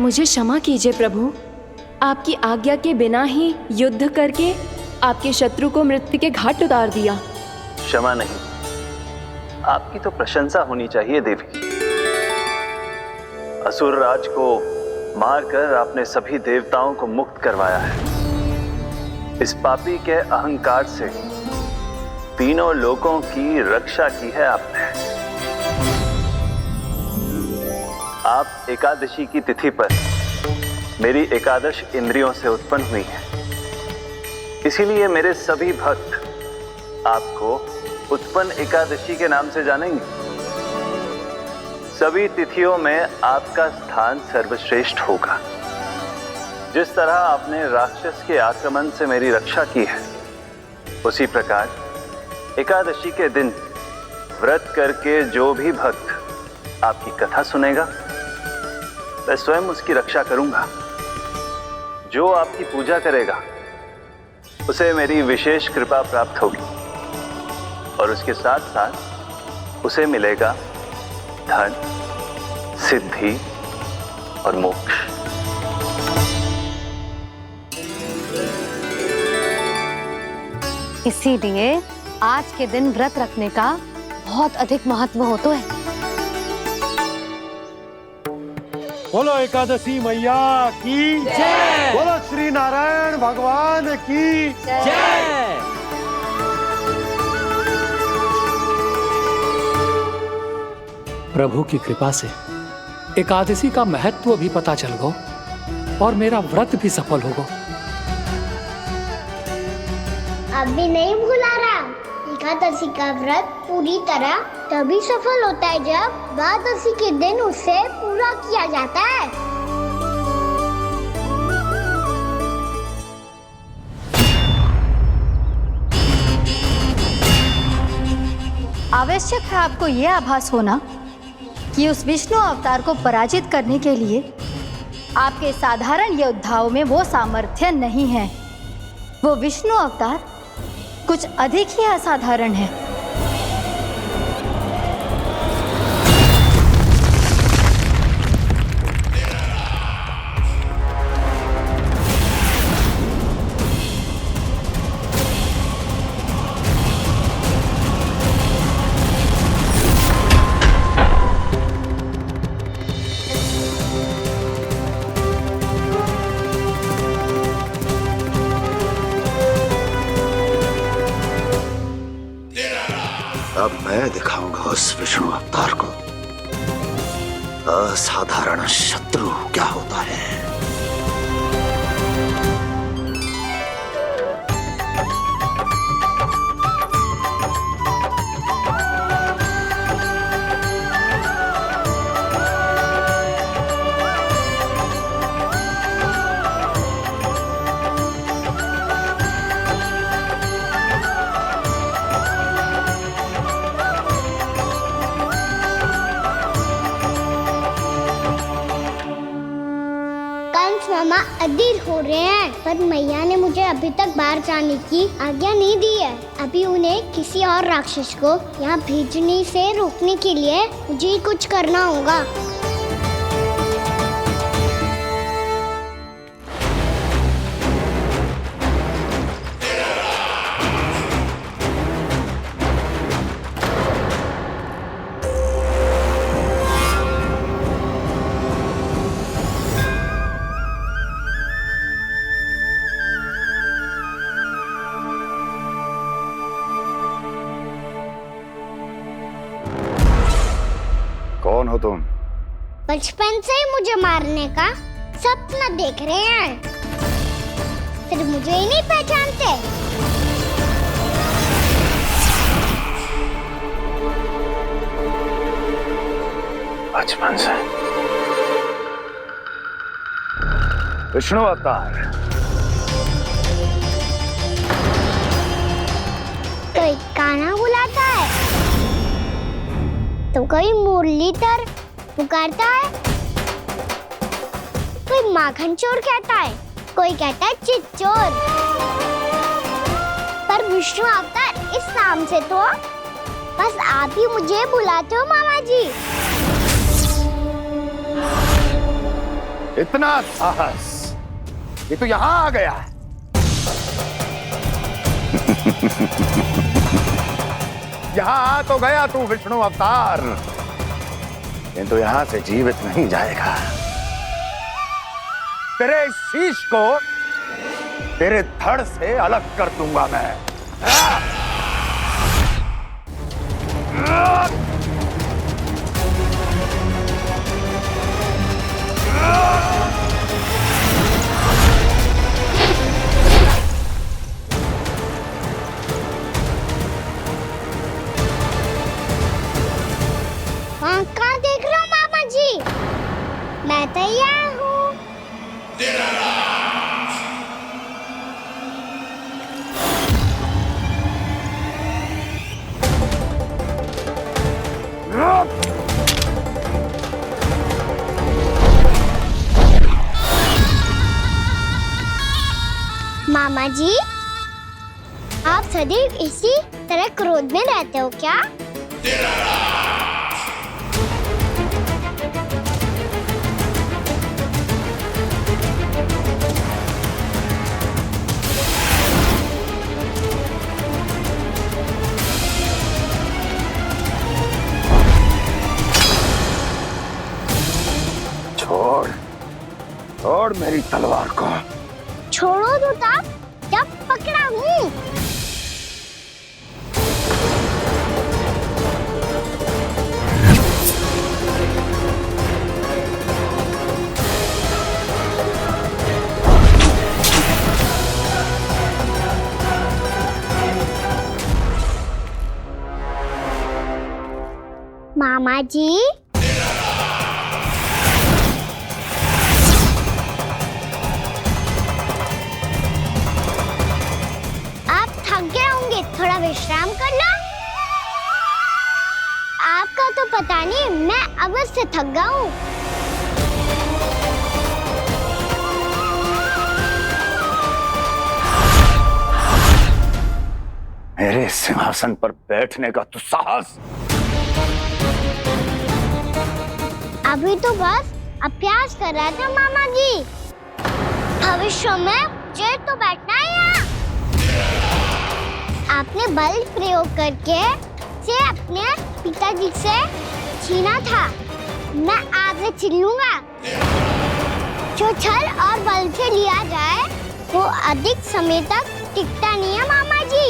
मुझे क्षमा कीजिए प्रभु, आपकी आज्ञा के बिना ही युद्ध करके आपके शत्रु को मृत्यु के घाट उतार दिया। क्षमा नहीं, आपकी तो प्रशंसा होनी चाहिए देवी। असुर राज को मारकर आपने सभी देवताओं को मुक्त करवाया है। इस पापी के अहंकार से तीनों लोकों की रक्षा की है आपने। आप एकादशी की तिथि पर मेरी एकादश इंद्रियों से उत्पन्न हुई हैं। इसीलिए मेरे सभी भक्त आपको उत्पन्न एकादशी के नाम से जानेंगे। सभी तिथियों में आपका स्थान सर्वश्रेष्ठ होगा। जिस तरह आपने राक्षस के आक्रमण से मेरी रक्षा की है, उसी प्रकार एकादशी के दिन व्रत करके जो भी भक्त आपकी कथा सुनेगा, मैं स्वयं उसकी रक्षा करूंगा। जो आपकी पूजा करेगा उसे मेरी विशेष कृपा प्राप्त होगी और उसके साथ साथ उसे मिलेगा धन, सिद्धि और मोक्ष। इसीलिए आज के दिन व्रत रखने का बहुत अधिक महत्व होता है। बोलो एकादशी मैया की जय। बोलो श्री नारायण भगवान की जय। प्रभु की कृपा से एकादशी का महत्व भी पता चल गो और मेरा व्रत भी सफल होगा। अभी नहीं भूला रहा, एकादशी का व्रत पूरी तरह तभी सफल होता है जब द्वादशी के दिन उसे पूरा किया जाता है। आवश्यक है आपको यह आभास होना कि उस विष्णु अवतार को पराजित करने के लिए आपके साधारण योद्धाओं में वो सामर्थ्य नहीं है। वो विष्णु अवतार कुछ अधिक ही असाधारण है। अब मैं दिखाऊंगा उस विष्णु अवतार को असाधारण शत्रु क्या होता है। मामा अधीर हो रहे हैं, पर मैया ने मुझे अभी तक बाहर जाने की आज्ञा नहीं दी है। अभी उन्हें किसी और राक्षस को यहाँ भेजने से रोकने के लिए मुझे ही कुछ करना होगा। कौन हो तुम? बचपन से ही मुझे मारने का सपना देख रहे हैं, फिर मुझे ही नहीं पहचानते। बचपन से विष्णु अवतार। कोई गाना बुलाता है तो कोई मुरलीधर पुकारता है, कोई माखन चोर कहता है, कोई कहता है चिच्चोर। पर विष्णु अवतार इस नाम से तो बस आप ही मुझे बुलाते हो मामा जी। इतना साहस, ये तो यहां आ गया है। यहां आ तो गया तू विष्णु अवतार, किंतु यहां से जीवित नहीं जाएगा। तेरे इस शीश को तेरे धड़ से अलग कर दूंगा मैं। वहाँ कहाँ देख रहे हो मामा जी? मैं तैयार हूँ। मामा जी, आप सदैव इसी तरह क्रोध में रहते हो क्या? छोड़, छोड़ मेरी तलवार को। छोड़ो तो तब जब पकड़ा हूँ। मामा जी, थोड़ा विश्राम कर लो। आपका तो पता नहीं, मैं अवश्य थक गया हूँ। मेरे सिंहासन पर बैठने का तू साहस? अभी तो बस अभ्यास कर रहा था मामा जी। भविष्य में मुझे तो बैठना है यहाँ। आपने बल प्रयोग करके से अपने पिताजी से छीना था। मैं आज से छीन लूंगा। जो छल और बल से लिया जाए वो अधिक समय तक टिकता नहीं है मामा जी।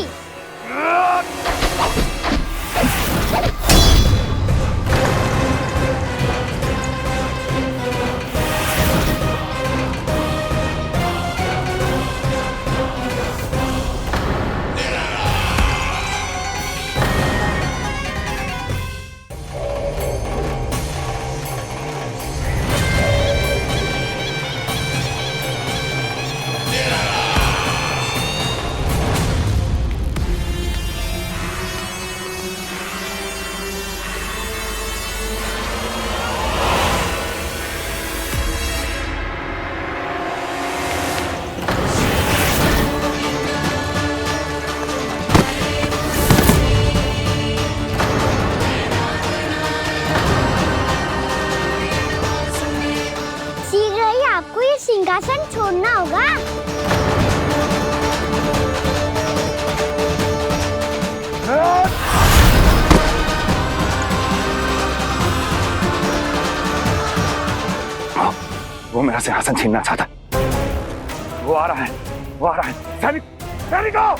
सिंहासन छोड़ना होगा। वो मेरा सिंहासन छीनना चाहता। वो आ रहा है, वो आ रहा है। सैनिकों,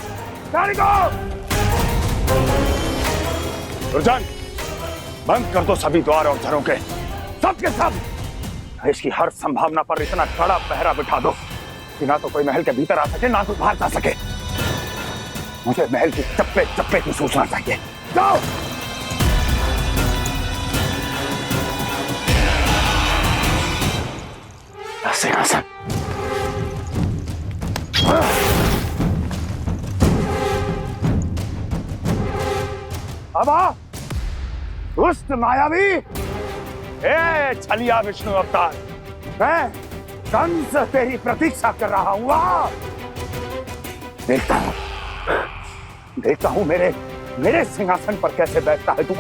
दुर्जन, बंद कर दो सभी द्वार और झरों के, सब के सब। इसकी हर संभावना पर इतना कड़ा पहरा बिठा दो कि ना तो कोई महल के भीतर आ सके, ना कोई बाहर जा सके। मुझे महल की चप्पे चप्पे की सूचना चाहिए। जाओ। सिंहासन। अब आ, दुष्ट मायावी, ए छलिया विष्णु अवतार, मैं कंस तेरी प्रतीक्षा कर रहा हूँ। देखता हूँ मेरे सिंहासन पर कैसे बैठता है तू।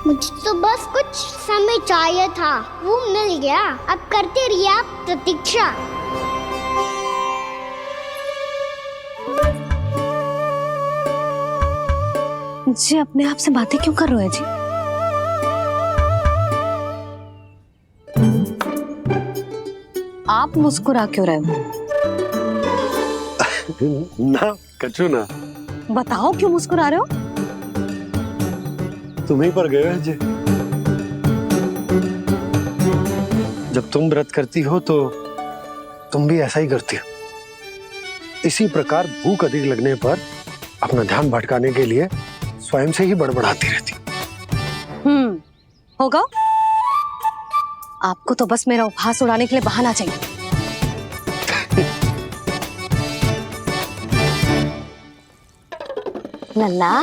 मुझे तो बस कुछ समय चाहिए था, वो मिल गया। अब करते रहिए आप प्रतीक्षा। जी अपने आप से बातें क्यों कर रहे हो जी? आप मुस्कुरा क्यों रहे हो? ना कचू ना, बताओ क्यों मुस्कुरा रहे हो? तुम ही पर गए हो जी। जब तुम व्रत करती हो तो तुम भी ऐसा ही करती हो। इसी प्रकार भूख अधिक लगने पर अपना ध्यान भटकाने के लिए स्वयं से ही बड़बड़ाती रहती। होगा। आपको तो बस मेरा उपहास उड़ाने के लिए बहाना चाहिए। लल्ला,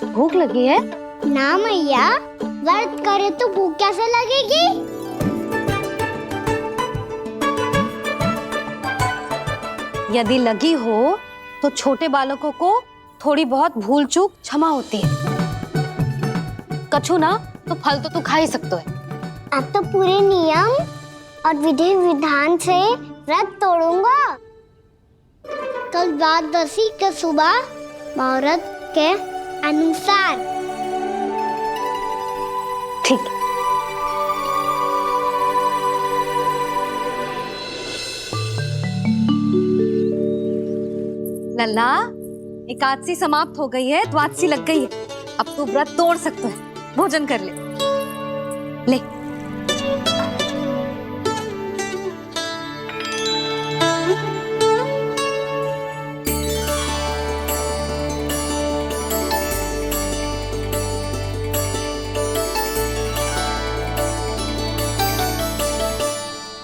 भूख लगी है? ना मैया, व्रत करे तो भूख कैसे लगेगी? यदि लगी हो तो छोटे बालकों को थोड़ी बहुत भूल चूक क्षमा होती है। कछु ना तो फल तो तू खा ही सकते है। अब तो पूरे नियम और विधि विधान से व्रत तोड़ूंगा। कल द्वादशी के सुबह मुहूर्त के अनुसार। ठीक। लल्ला, एकादशी समाप्त हो गई है, द्वादशी लग गई है। अब तू व्रत तोड़ सकते है। भोजन कर ले। ले।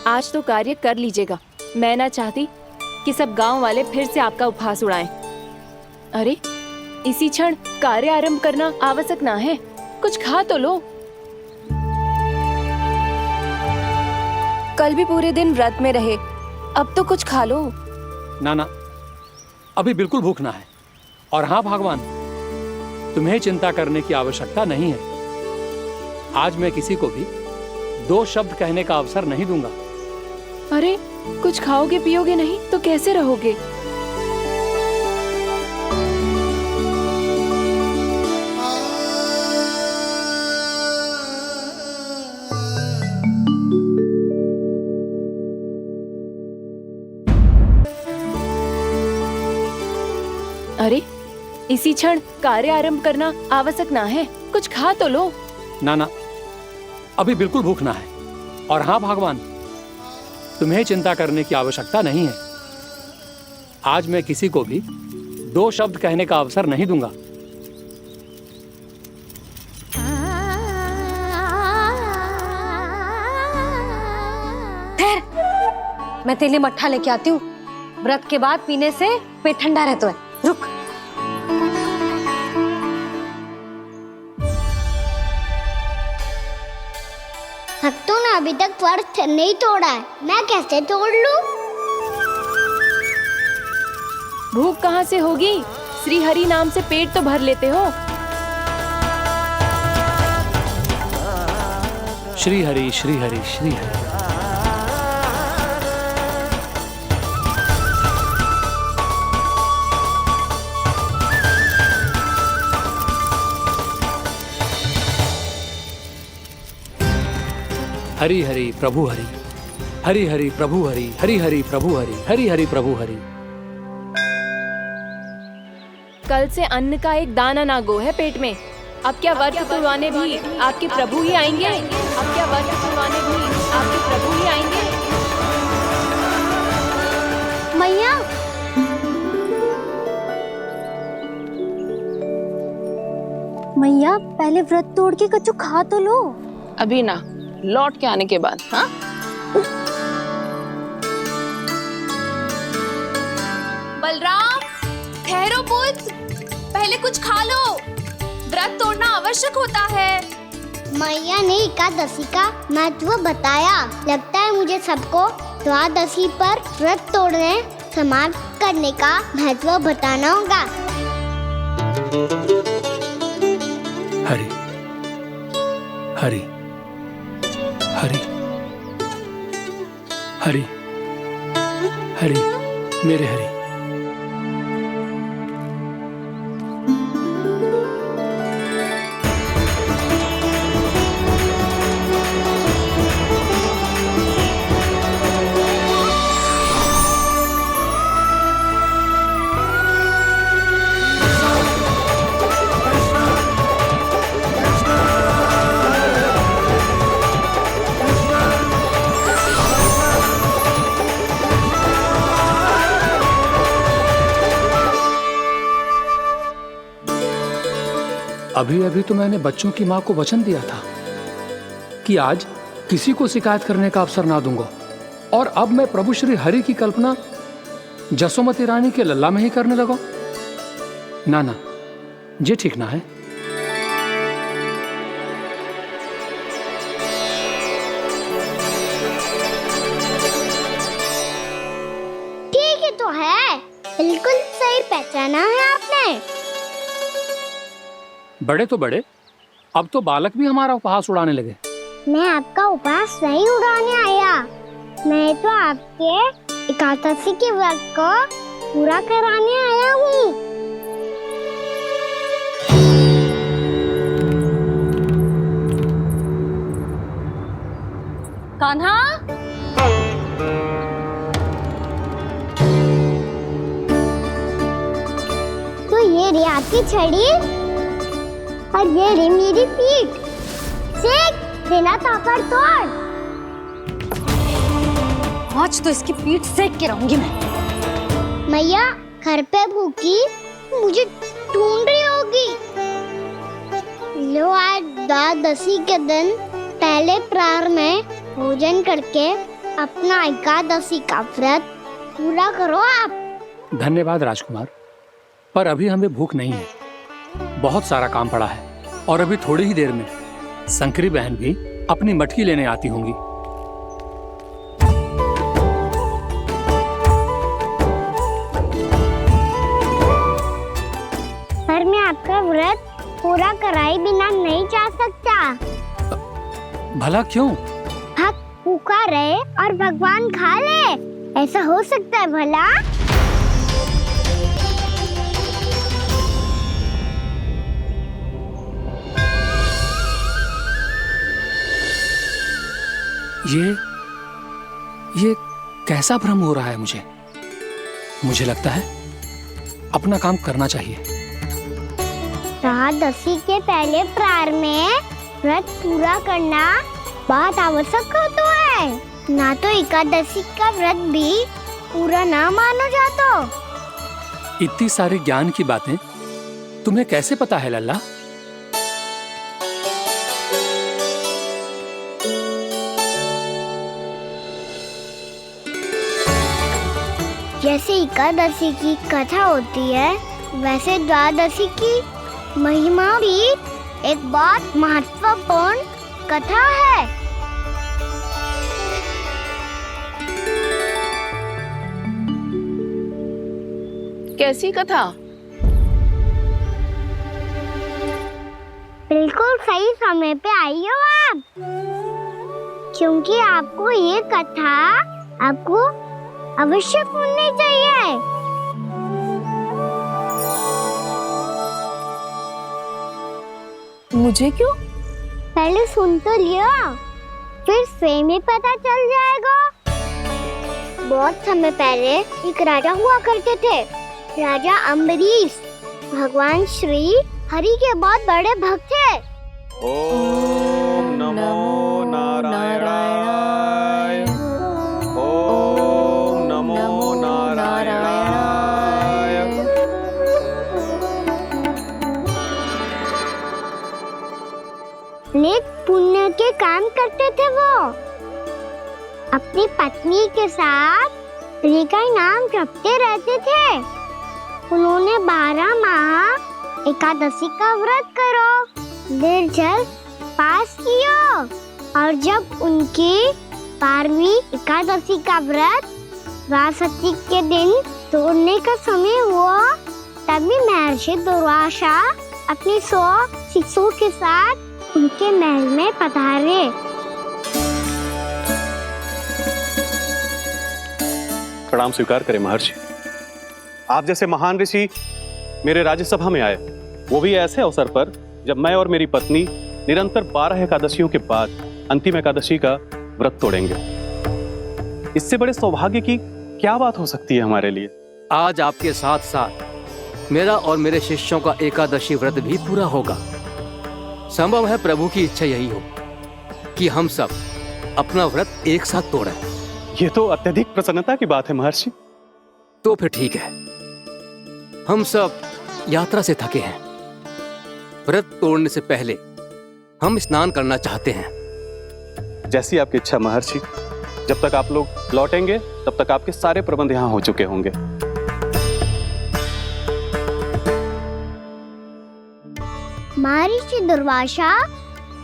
आज तो कार्य कर लीजिएगा। मैं ना चाहती कि सब गांव वाले फिर से आपका उपहास उड़ाएं। अरे, इसी क्षण कार्य आरंभ करना आवश्यक ना है। कुछ खा तो लो। कल भी पूरे दिन व्रत में रहे, अब तो कुछ खा लो। ना, अभी बिल्कुल भूख ना है। और हाँ भगवान, तुम्हें चिंता करने की आवश्यकता नहीं है। आज मैं किसी को भी 2 शब्द कहने का अवसर नहीं दूंगा। अरे, कुछ खाओगे पियोगे नहीं तो कैसे रहोगे? अरे, इसी क्षण कार्य आरंभ करना आवश्यक ना है। कुछ खा तो लो। ना, अभी बिल्कुल भूख ना है। और हाँ भगवान, तुम्हें चिंता करने की आवश्यकता नहीं है। आज मैं किसी को भी 2 शब्द कहने का अवसर नहीं दूंगा। ठहर, मैं तेरे लिए मट्ठा लेके आती हूँ। व्रत के बाद पीने से पेट ठंडा रहता है। रुक। भक्तों ने अभी तक व्रत नहीं तोड़ा है, मैं कैसे तोड़ लूं? भूख कहाँ से होगी? श्री हरि नाम से पेट तो भर लेते हो। श्री हरि श्री हरि श्री हरि। हरि हरि प्रभु हरि, हरि हरि प्रभु हरि, हरि हरि प्रभु हरि, हरि हरि प्रभु हरि। कल से अन्न का एक दाना ना गो है पेट में। अब क्या व्रत तुड़वाने भी आपके प्रभु ही आएंगे? अब क्या व्रत तुड़वाने भी आपके प्रभु ही आएंगे? मैया, मैया पहले व्रत तोड़ के कच्चू खा तो लो। अभी ना, लौट के आने के बाद। हाँ, बलराम, ठहरो पुत्र, पहले कुछ खा लो। व्रत तोड़ना आवश्यक होता है। मैया ने एकादशी का महत्व बताया। लगता है मुझे सबको द्वादशी पर व्रत तोड़ने समाप्त करने का महत्व बताना होगा। हरि हरि हरि हरि हरि मेरे हरि। अभी अभी तो मैंने बच्चों की मां को वचन दिया था कि आज किसी को शिकायत करने का अवसर ना दूंगा, और अब मैं प्रभु श्री हरि की कल्पना जसोमती रानी के लल्ला में ही करने लगा। ना ना, ये ठीक ना है। ठीक ही तो है, बिल्कुल सही पहचाना है आपने। बड़े तो बड़े, अब तो बालक भी हमारा उपहास उड़ाने लगे। मैं आपका उपहास नहीं उड़ाने आया, मैं तो आपके एकादशी के व्रत को पूरा कराने आया हूँ। कान्हा, तो ये रे आपकी छड़ी और ये रे मेरी पीठ, सेक देना ताकत तोड़। आज तो इसकी पीठ सेक के रहूंगी मैं। मैया घर पे भूखी मुझे ढूंढ रही होगी। लो आज द्वादशी के दिन पहले प्रहर में भोजन करके अपना एकादशी का व्रत पूरा करो आप। धन्यवाद राजकुमार, पर अभी हमें भूख नहीं है। बहुत सारा काम पड़ा है, और अभी थोड़ी ही देर में शंकरी बहन भी अपनी मटकी लेने आती होंगी। पर मैं आपका व्रत पूरा कराए बिना नहीं जा सकता। भला क्यों? भक्त भूखा रहे और भगवान खा ले, ऐसा हो सकता है भला? ये कैसा भ्रम हो रहा है मुझे? मुझे लगता है अपना काम करना चाहिए। द्वादशी के पहले प्रहर में व्रत पूरा करना बहुत आवश्यक होता है, ना तो एकादशी का व्रत भी पूरा ना मानो जातो। इतनी सारी ज्ञान की बातें तुम्हें कैसे पता है लल्ला? जैसे एकादशी की कथा होती है, वैसे द्वादशी की महिमा भी एक बहुत महत्वपूर्ण कथा है। कैसी कथा? बिल्कुल सही समय पे आई हो आप, क्योंकि आपको ये कथा आपको अवश्य सुननी चाहिए। मुझे क्यों? पहले सुन तो लियो, फिर स्वयं ही पता चल जाएगा। बहुत समय पहले एक राजा हुआ करते थे, राजा अम्बरीश। भगवान श्री हरि के बहुत बड़े भक्त थे। ओम नमो नारायणाय। नेक पुण्य के काम करते थे वो। अपनी पत्नी के साथ हरि का नाम जपते रहते थे। उन्होंने 12 माह एकादशी का व्रत करो, निर्जल पास किया, और जब उनकी 12वीं एकादशी का व्रत द्वादशी के दिन तोड़ने का समय हुआ, तभी महर्षि दुर्वासा अपने 100 शिष्यों के साथ उनके महल में पधारे। प्रणाम स्वीकार करें महर्षि। आप जैसे महान ऋषि मेरे राज्यसभा में आए, वो भी ऐसे अवसर पर जब मैं और मेरी पत्नी निरंतर 12 एकादशियों के बाद अंतिम एकादशी का व्रत तोड़ेंगे। इससे बड़े सौभाग्य की क्या बात हो सकती है हमारे लिए। आज आपके साथ साथ मेरा और मेरे शिष्यों का एकादशी व्रत भी पूरा होगा। संभव है प्रभु की इच्छा यही हो कि हम सब अपना व्रत एक साथ तोड़ें। ये तो अत्यधिक प्रसन्नता की बात है महर्षि। तो फिर ठीक है, हम सब यात्रा से थके हैं। व्रत तोड़ने से पहले हम स्नान करना चाहते हैं। जैसी आपकी इच्छा महर्षि। जब तक आप लोग लौटेंगे तब तक आपके सारे प्रबंध यहाँ हो चुके होंगे। महर्षि दुर्वासा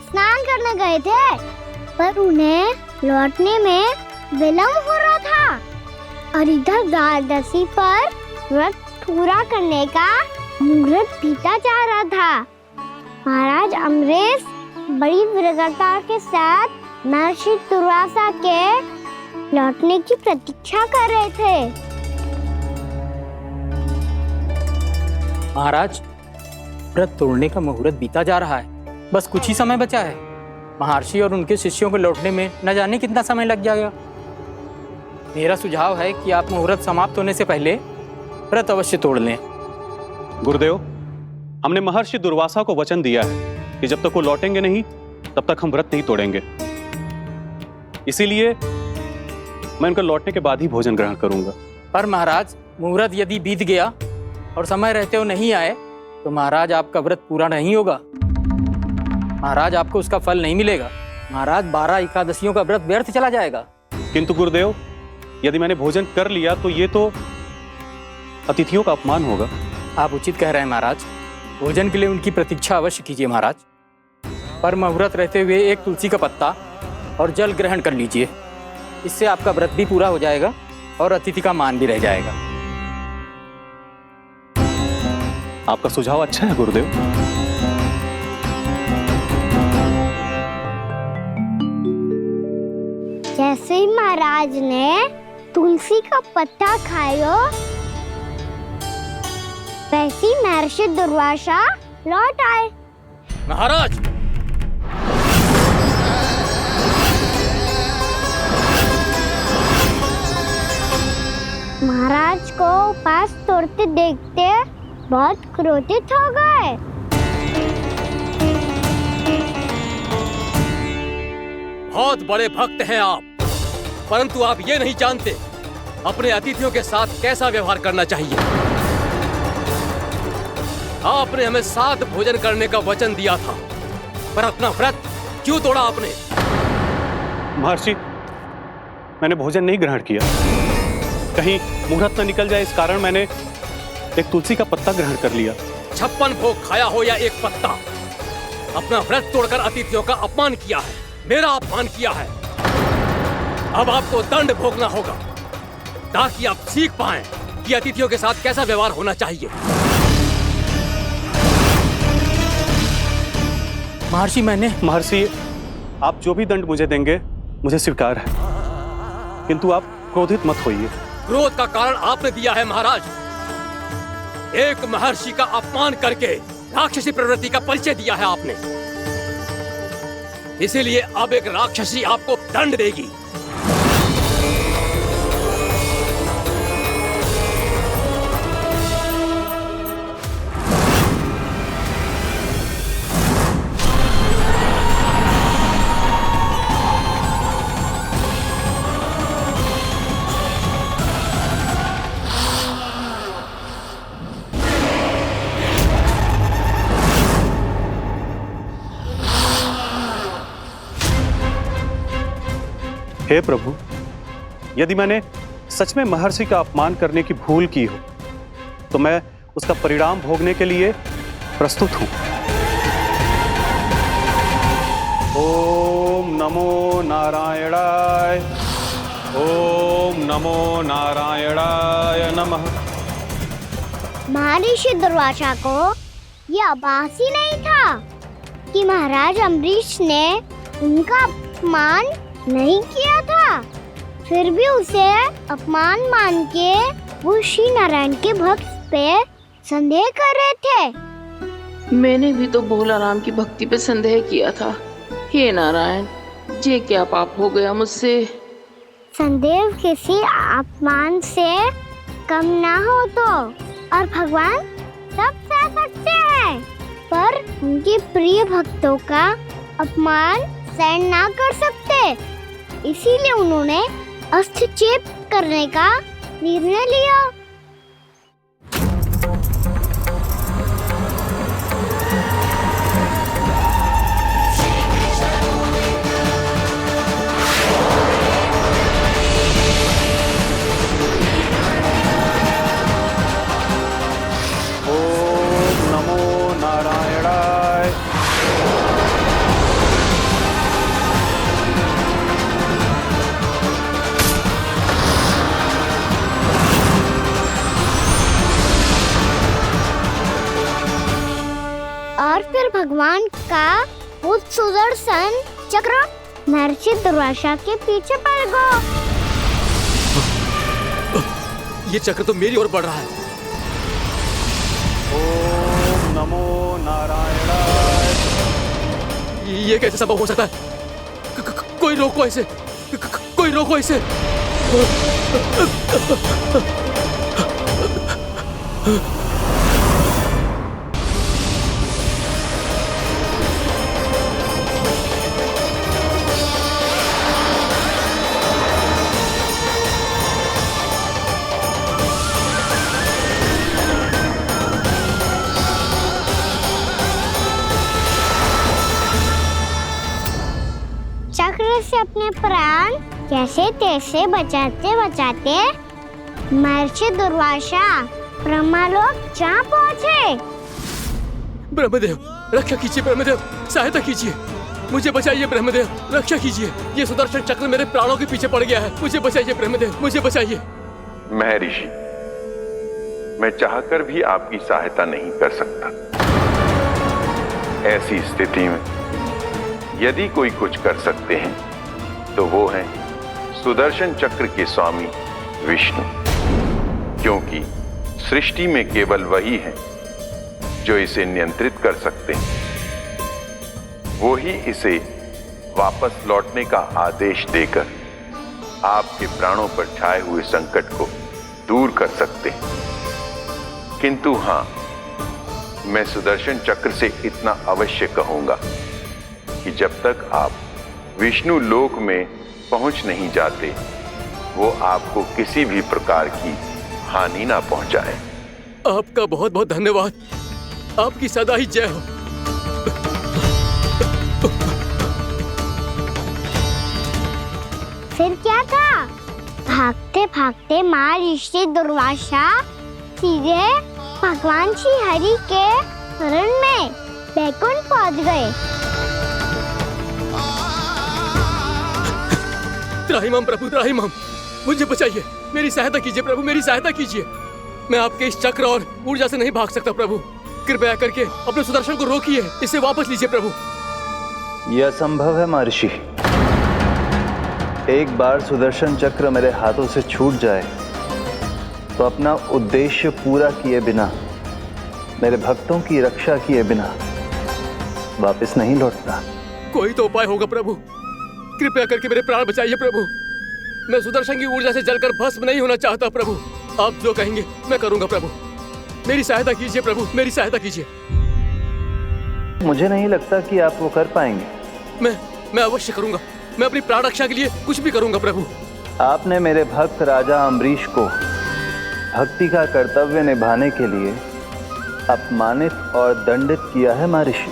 स्नान करने गए थे, पर उन्हें लौटने में विलंब हो रहा था और इधर द्वादशी पर व्रत पूरा करने का मुहूर्त बीता जा रहा था। महाराज अमरेश बड़ी विरक्ता के साथ महर्षि दुर्वासा के लौटने की प्रतीक्षा कर रहे थे। महाराज, व्रत तोड़ने का मुहूर्त बीता जा रहा है। बस कुछ ही समय बचा है। महर्षि और उनके शिष्यों को लौटने में न जाने कितना समय लग जाएगा। मेरा सुझाव है कि आप मुहूर्त समाप्त होने से पहले व्रत अवश्य तोड़ लें। गुरुदेव, हमने महर्षि दुर्वासा को वचन दिया है कि जब तक वो लौटेंगे नहीं तब तक हम व्रत नहीं तोड़ेंगे। इसीलिए मैं उनके लौटने के बाद ही भोजन ग्रहण करूंगा। पर महाराज, मुहूर्त यदि बीत गया और समय रहते हो नहीं आए तो महाराज आपका व्रत पूरा नहीं होगा। महाराज, आपको उसका फल नहीं मिलेगा। महाराज, 12 एकादशियों का व्रत व्यर्थ चला जाएगा। किंतु गुरुदेव, यदि मैंने भोजन कर लिया तो ये तो अतिथियों का अपमान होगा। आप उचित कह रहे हैं महाराज। भोजन के लिए उनकी प्रतीक्षा अवश्य कीजिए महाराज। पर मुहूर्त रहते हुए एक तुलसी का पत्ता और जल ग्रहण कर लीजिए। इससे आपका व्रत भी पूरा हो जाएगा और अतिथि का मान भी रह जाएगा। आपका सुझाव अच्छा है गुरुदेव। जैसे ही महाराज ने तुलसी का पत्ता खाया, वैसे ही महर्षि दुर्वासा लौट आए। महाराज, महाराज को उपास तोड़ते देखते बहुत क्रोधित हो गए। बहुत बड़े भक्त हैं आप, परंतु आप ये नहीं जानते अपने अतिथियों के साथ कैसा व्यवहार करना चाहिए। आपने हमें साथ भोजन करने का वचन दिया था, पर अपना व्रत क्यों तोड़ा आपने? महर्षि, मैंने भोजन नहीं ग्रहण किया। कहीं मुहूर्त न निकल जाए इस कारण मैंने एक तुलसी का पत्ता ग्रहण कर लिया। 56 भोग खाया हो या एक पत्ता, अपना व्रत तोड़कर अतिथियों का अपमान किया है, मेरा अपमान किया है। अब आपको दंड भोगना होगा ताकि आप सीख पाएं कि अतिथियों के साथ कैसा व्यवहार होना चाहिए। महर्षि, आप जो भी दंड मुझे देंगे मुझे स्वीकार है, किंतु आप क्रोधित मत होइए। क्रोध का कारण आपने दिया है महाराज। एक महर्षि का अपमान करके राक्षसी प्रवृत्ति का परिचय दिया है आपने। इसीलिए अब एक राक्षसी आपको दंड देगी। हे प्रभु, यदि मैंने सच में महर्षि का अपमान करने की भूल की हो तो मैं उसका परिणाम भोगने के लिए प्रस्तुत हूं। ओम नमो नारायणाय, ओम नमो नारायणाय नमः। महर्षि दुर्वासा को यह आभास ही नहीं था कि महाराज अम्बरीश ने उनका अपमान नहीं किया था, फिर भी उसे अपमान मान के वो श्री नारायण के भक्त पे संदेह कर रहे थे। मैंने भी तो भोला राम की भक्ति पे संदेह किया था। हे नारायण, ये क्या पाप हो गया मुझसे। संदेह किसी अपमान से कम ना हो तो, और भगवान सब सह सकते हैं, पर उनके प्रिय भक्तों का अपमान सहन ना कर सकते, इसीलिए उन्होंने अस्थिचेप करने का निर्णय लिया। ओम नमो नारायणाय। और फिर भगवान का वो सुदर्शन चक्र महर्षि दुर्वासा के पीछे पड़ गया। ये चक्र तो मेरी ओर बढ़ रहा है। ओम नमो नारायणाय। ये कैसे संभव हो सकता है? कोई रोको इसे, कोई रोको इसे। चक्र से अपने प्राण कैसे तैसे बचाते बचाते महर्षि दुर्वासा ब्रह्मलोक जा पहुँचे। ब्रह्मदेव, रक्षा कीजिए ब्रह्मदेव, सहायता कीजिए, मुझे बचाइए ब्रह्मदेव, रक्षा कीजिए। ये सुदर्शन चक्र मेरे प्राणों के पीछे पड़ गया है, मुझे बचाइए ब्रह्मदेव, मुझे बचाइए। महर्षि, मैं चाहकर भी आपकी सहायता नहीं कर सकता। ऐसी स्थिति में यदि कोई कुछ कर सकते हैं तो वो हैं सुदर्शन चक्र के स्वामी विष्णु, क्योंकि सृष्टि में केवल वही है जो इसे नियंत्रित कर सकते हैं। वो ही इसे वापस लौटने का आदेश देकर आपके प्राणों पर छाए हुए संकट को दूर कर सकते हैं। किंतु हां, मैं सुदर्शन चक्र से इतना अवश्य कहूंगा कि जब तक आप विष्णु लोक में पहुंच नहीं जाते, वो आपको किसी भी प्रकार की हानि ना पहुंचाए। आपका बहुत बहुत धन्यवाद, आपकी सदा ही जय हो। फिर क्या था? भागते भागते महर्षि दुर्वासा सीधे भगवान श्री हरि के शरण में बैकुंठ पहुंच गए। त्राहिमाम प्रभु, त्राहिमाम, मुझे बचाइए, मेरी सहायता कीजिए प्रभु, मेरी सहायता कीजिए। मैं आपके इस चक्र और ऊर्जा से नहीं भाग सकता प्रभु, कृपया करके अपने सुदर्शन को रोकिए, इसे वापस लीजिए प्रभु। यह संभव है महर्षि। एक बार सुदर्शन चक्र मेरे हाथों से छूट जाए तो अपना उद्देश्य पूरा किए बिना, मेरे भक्तों की रक्षा किए बिना वापस नहीं लौटता। कोई तो उपाय होगा प्रभु, कृपया करके मेरे प्राण बचाइए प्रभु। मैं सुदर्शन की ऊर्जा से जलकर भस्म नहीं होना चाहता प्रभु। आप जो कहेंगे मैं करूंगा प्रभु, मेरी सहायता कीजिए प्रभु, मेरी सहायता कीजिए। मुझे नहीं लगता कि आप वो कर पाएंगे। मैं अवश्य करूंगा, मैं अपनी प्राण रक्षा के लिए कुछ भी करूंगा प्रभु। आपने मेरे भक्त राजा अम्बरीश को भक्ति का कर्तव्य निभाने के लिए अपमानित और दंडित किया है महर्षि,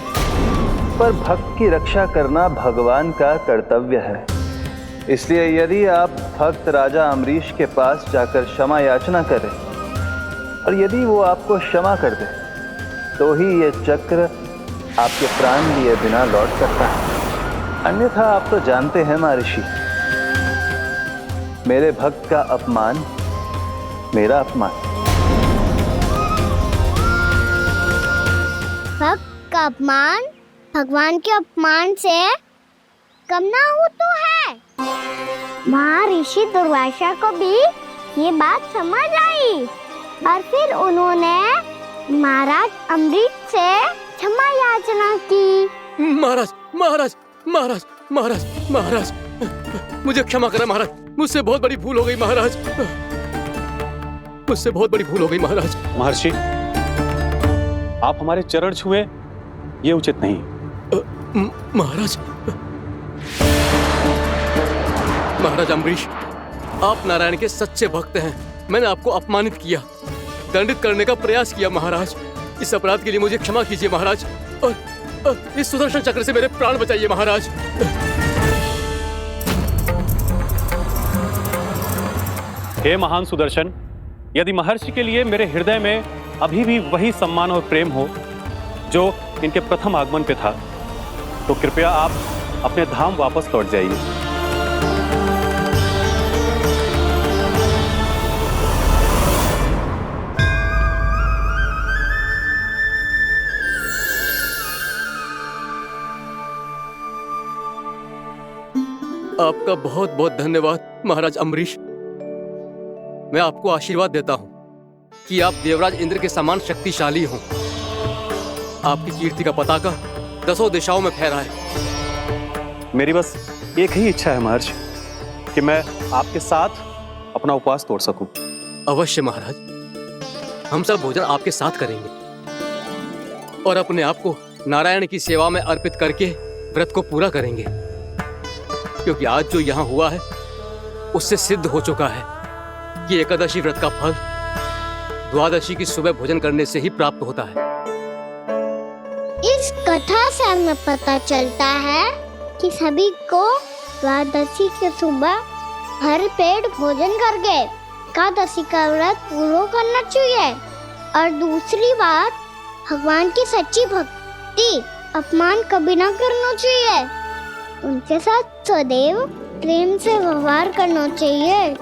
पर भक्त की रक्षा करना भगवान का कर्तव्य है। इसलिए यदि आप भक्त राजा अम्बरीश के पास जाकर क्षमा याचना करें और यदि वो आपको क्षमा कर दे तो ही ये चक्र आपके प्राण लिए बिना लौट सकता है। अन्यथा आप तो जानते हैं महर्षि, मेरे भक्त का अपमान मेरा अपमान। भक्त का अपमान भगवान के अपमान से कम ना हो तो है। महर्षि दुर्वासा को भी ये बात समझ आई और फिर उन्होंने महाराज अम्बरीश से क्षमा याचना की। महाराज महाराज महाराज महाराज महाराज मुझे क्षमा करें महाराज, मुझसे बहुत बड़ी भूल हो गई महाराज, मुझसे बहुत बड़ी भूल हो गई महाराज। महर्षि, आप हमारे चरण छुए ये उचित नहीं। महाराज महाराज अम्बरीश, आप नारायण के सच्चे भक्त हैं। मैंने आपको अपमानित किया, दंडित करने का प्रयास किया महाराज। इस अपराध के लिए मुझे क्षमा कीजिए महाराज, और इस सुदर्शन चक्र से मेरे प्राण बचाइए महाराज। हे महान सुदर्शन, यदि महर्षि के लिए मेरे हृदय में अभी भी वही सम्मान और प्रेम हो जो इनके प्रथम आगमन पे था, तो कृपया आप अपने धाम वापस लौट जाइए। आपका बहुत बहुत धन्यवाद महाराज अम्बरीश। मैं आपको आशीर्वाद देता हूं कि आप देवराज इंद्र के समान शक्तिशाली हों। आपकी कीर्ति का पताका 10 दिशाओं में फहराए। मेरी बस एक ही इच्छा है महर्षि, कि मैं आपके साथ अपना उपवास तोड़ सकूं। अवश्य महाराज, हम सब भोजन आपके साथ करेंगे और अपने आप को नारायण की सेवा में अर्पित करके व्रत को पूरा करेंगे, क्योंकि आज जो यहाँ हुआ है उससे सिद्ध हो चुका है कि एकादशी व्रत का फल द्वादशी की सुबह भोजन करने से ही प्राप्त होता है। इस कथा से हमें पता चलता है कि सभी को द्वादशी की सुबह भर पेट भोजन करके एकादशी का व्रत पूरा करना चाहिए। और दूसरी बात, भगवान की सच्ची भक्ति अपमान कभी ना करना चाहिए। उनके साथ सदैव प्रेम से व्यवहार करना चाहिए।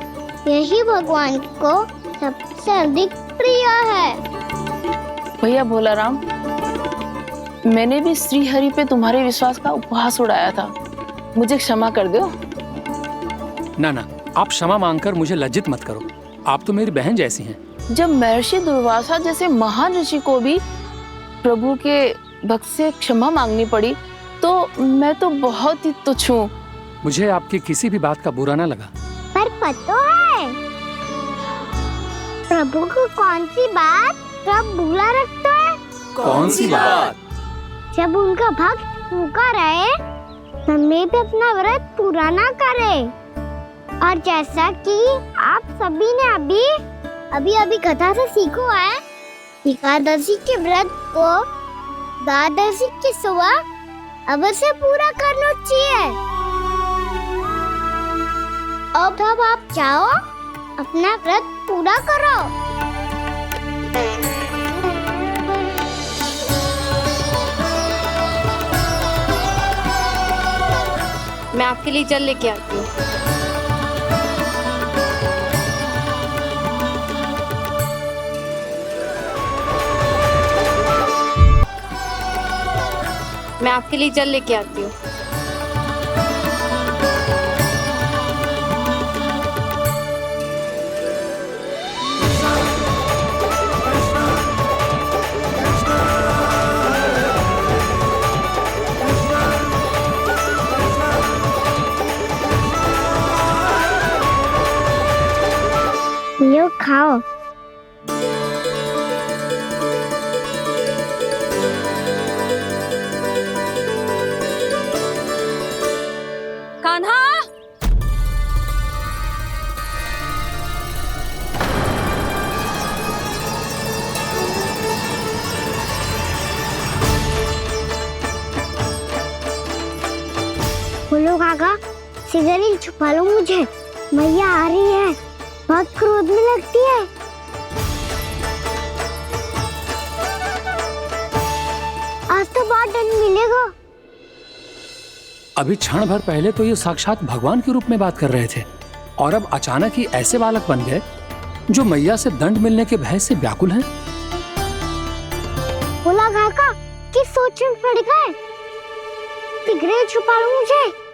यही भगवान को सबसे अधिक प्रिय है। भैया भोलाराम, मैंने भी श्री हरि पे तुम्हारे विश्वास का उपहास उड़ाया था, मुझे क्षमा कर दो। ना ना, आप क्षमा मांगकर मुझे लज्जित मत करो, आप तो मेरी बहन जैसी हैं। जब महर्षि दुर्वासा जैसे महान ऋषि को भी प्रभु के भक्त से क्षमा मांगनी पड़ी, तो मैं तो बहुत ही तुच्छ हूँ। मुझे आपकी किसी भी बात का बुरा ना लगा। पर पता है प्रभु को कौन सी बात सब भूला रखता है? कौन सी बात? जब उनका भक्त भूखा रहे, हमें भी अपना व्रत पूरा ना करे। और जैसा कि आप सभी ने अभी कथा से सीखो है, एकादशी के व्रत को द्वादशी की सुबह अवश्य पूरा करना चाहिए। अब आप जाओ, अपना व्रत पूरा करो। मैं आपके लिए जल लेके आती हूँ। मैं आपके लिए जल लेके आती हूँ। लो खाओ। कान्हा, बोलो काका, सिगरेट छुपा लो मुझे, मैया आ रही है, बहुत क्रोध में लगती है। आज तो बहुत दंड मिलेगा। अभी क्षण भर पहले तो ये साक्षात भगवान के रूप में बात कर रहे थे, और अब अचानक ही ऐसे बालक बन गए जो मैया से दंड मिलने के भय से व्याकुल हैं। बोला काका, किस सोच में पड़ गए? दिख रहे, छुपा लो मुझे।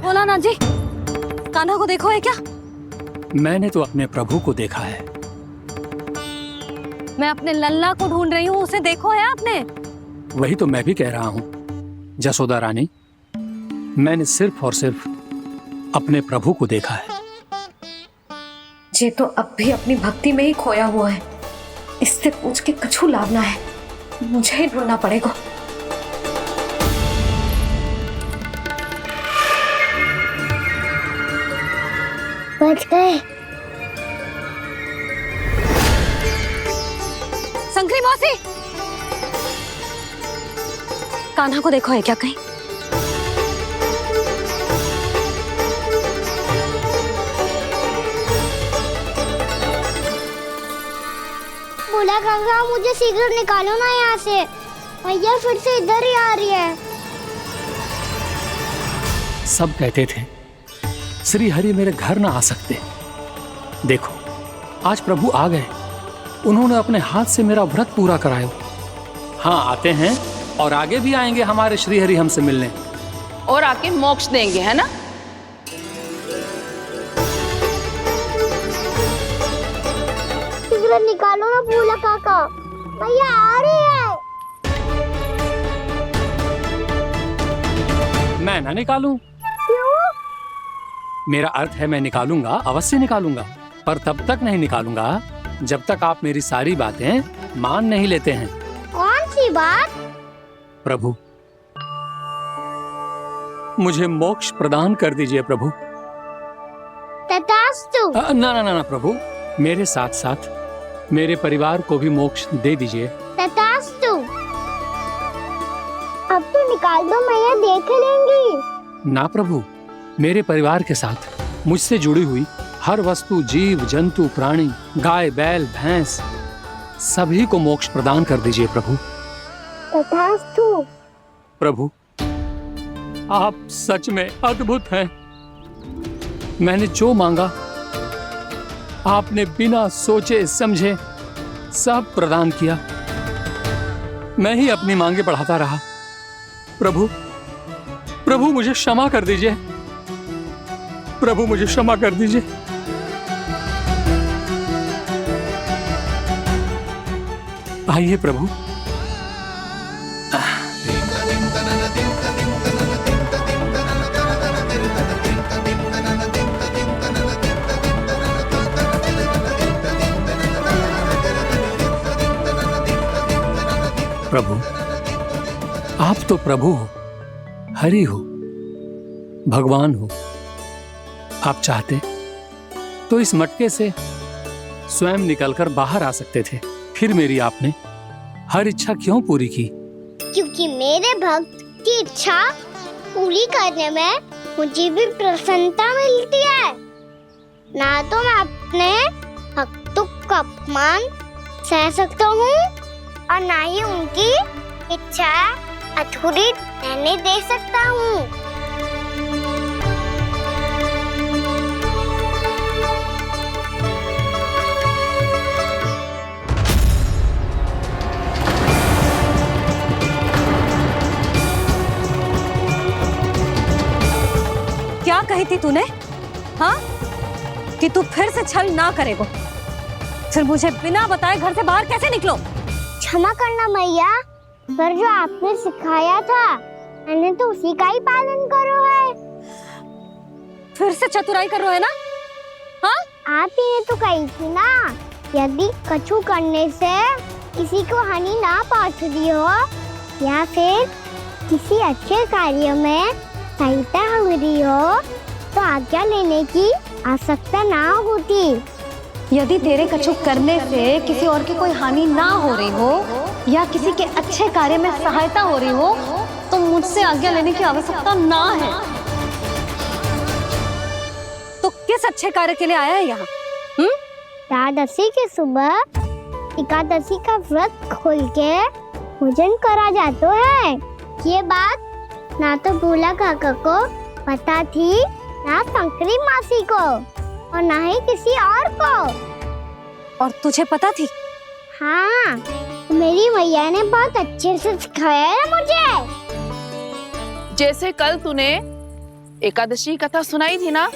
भोलानाथ जी, कान्हा को देखो है क्या? मैंने तो अपने प्रभु को देखा है। मैं अपने लल्ला को ढूंढ रही हूँ, उसे देखो है आपने? वही तो मैं भी कह रहा हूँ जसोदा रानी, मैंने सिर्फ और सिर्फ अपने प्रभु को देखा है। ये तो अब भी अपनी भक्ति में ही खोया हुआ है। इससे पूछ के कछु लाभ ना है, मुझे ही ढूंढना पड़ेगा। बच गए। शंकरी मौसी, कान्हा को देखो है क्या कहीं? बोला गंगा, मुझे शीघ्र निकालो ना यहाँ से। भैया फिर से इधर ही आ रही है। सब कहते थे श्री हरि मेरे घर ना आ सकते। देखो आज प्रभु आ गए, उन्होंने अपने हाथ से मेरा व्रत पूरा कराया। हाँ आते हैं और आगे भी आएंगे हमारे श्री हरि हमसे मिलने और आके मोक्ष देंगे, है ना? शीघ्र निकालो ना भोला काका, भैया आ रही है। मैं ना निकालूं? मेरा अर्थ है मैं निकालूंगा, अवश्य निकालूंगा, पर तब तक नहीं निकालूंगा जब तक आप मेरी सारी बातें मान नहीं लेते हैं। कौन सी बात? प्रभु मुझे मोक्ष प्रदान कर दीजिए प्रभु। तथास्तु। ना ना ना ना प्रभु, मेरे साथ साथ मेरे परिवार को भी मोक्ष दे दीजिए। तथास्तु। अब तो निकाल दो, मैया देख लेंगी। ना प्रभु, मेरे परिवार के साथ मुझसे जुड़ी हुई हर वस्तु, जीव जंतु, प्राणी, गाय बैल भैंस, सभी को मोक्ष प्रदान कर दीजिए प्रभु। तथास्तु। प्रभु आप सच में अद्भुत हैं। मैंने जो मांगा आपने बिना सोचे समझे सब प्रदान किया। मैं ही अपनी मांगे बढ़ाता रहा। प्रभु प्रभु मुझे क्षमा कर दीजिए, प्रभु मुझे क्षमा कर दीजिए। आइए प्रभु। प्रभु आप तो प्रभु हो, हरि हो, भगवान हो। आप चाहते तो इस मटके से स्वयं निकलकर बाहर आ सकते थे, फिर मेरी आपने हर इच्छा क्यों पूरी की? क्योंकि मेरे भक्त की इच्छा पूरी करने में मुझे भी प्रसन्नता मिलती है। ना तो मैं अपने भक्तों का अपमान सह सकता हूँ और ना ही उनकी इच्छा अधूरी रहने दे सकता हूँ। क्या कही थी तूने? हाँ, कि तू फिर से छल ना करेगा। फिर मुझे बिना बताए घर से बाहर कैसे निकलो? क्षमा करना मैया, पर जो आपने सिखाया था मैंने तो उसी का ही पालन करो है। फिर से चतुराई कर रहे हो है ना? हाँ, आप ही ने तो कही थी ना, यदि कछु करने से किसी को हानि ना पहुंचती हो या फिर किसी अच्छे कार्य में सहायता हो रही हो तो आज्ञा लेने की आवश्यकता ना होती। यदि तेरे कछु करने से किसी और की कोई हानि ना हो रही हो या किसी के अच्छे कार्य में सहायता हो रही हो तो मुझसे आज्ञा लेने की आवश्यकता ना है। तो किस अच्छे कार्य के लिए आया है यहाँ? एकादशी की सुबह एकादशी का व्रत खोल के भोजन करा जाता है। ये बात ना तो भोला काका को पता थी, ना शंकरी मासी को, और ना ही किसी और को। और तुझे पता थी? हाँ, मेरी मैया ने बहुत अच्छे से सिखाया है मुझे। जैसे कल तूने एकादशी कथा सुनाई थी ना,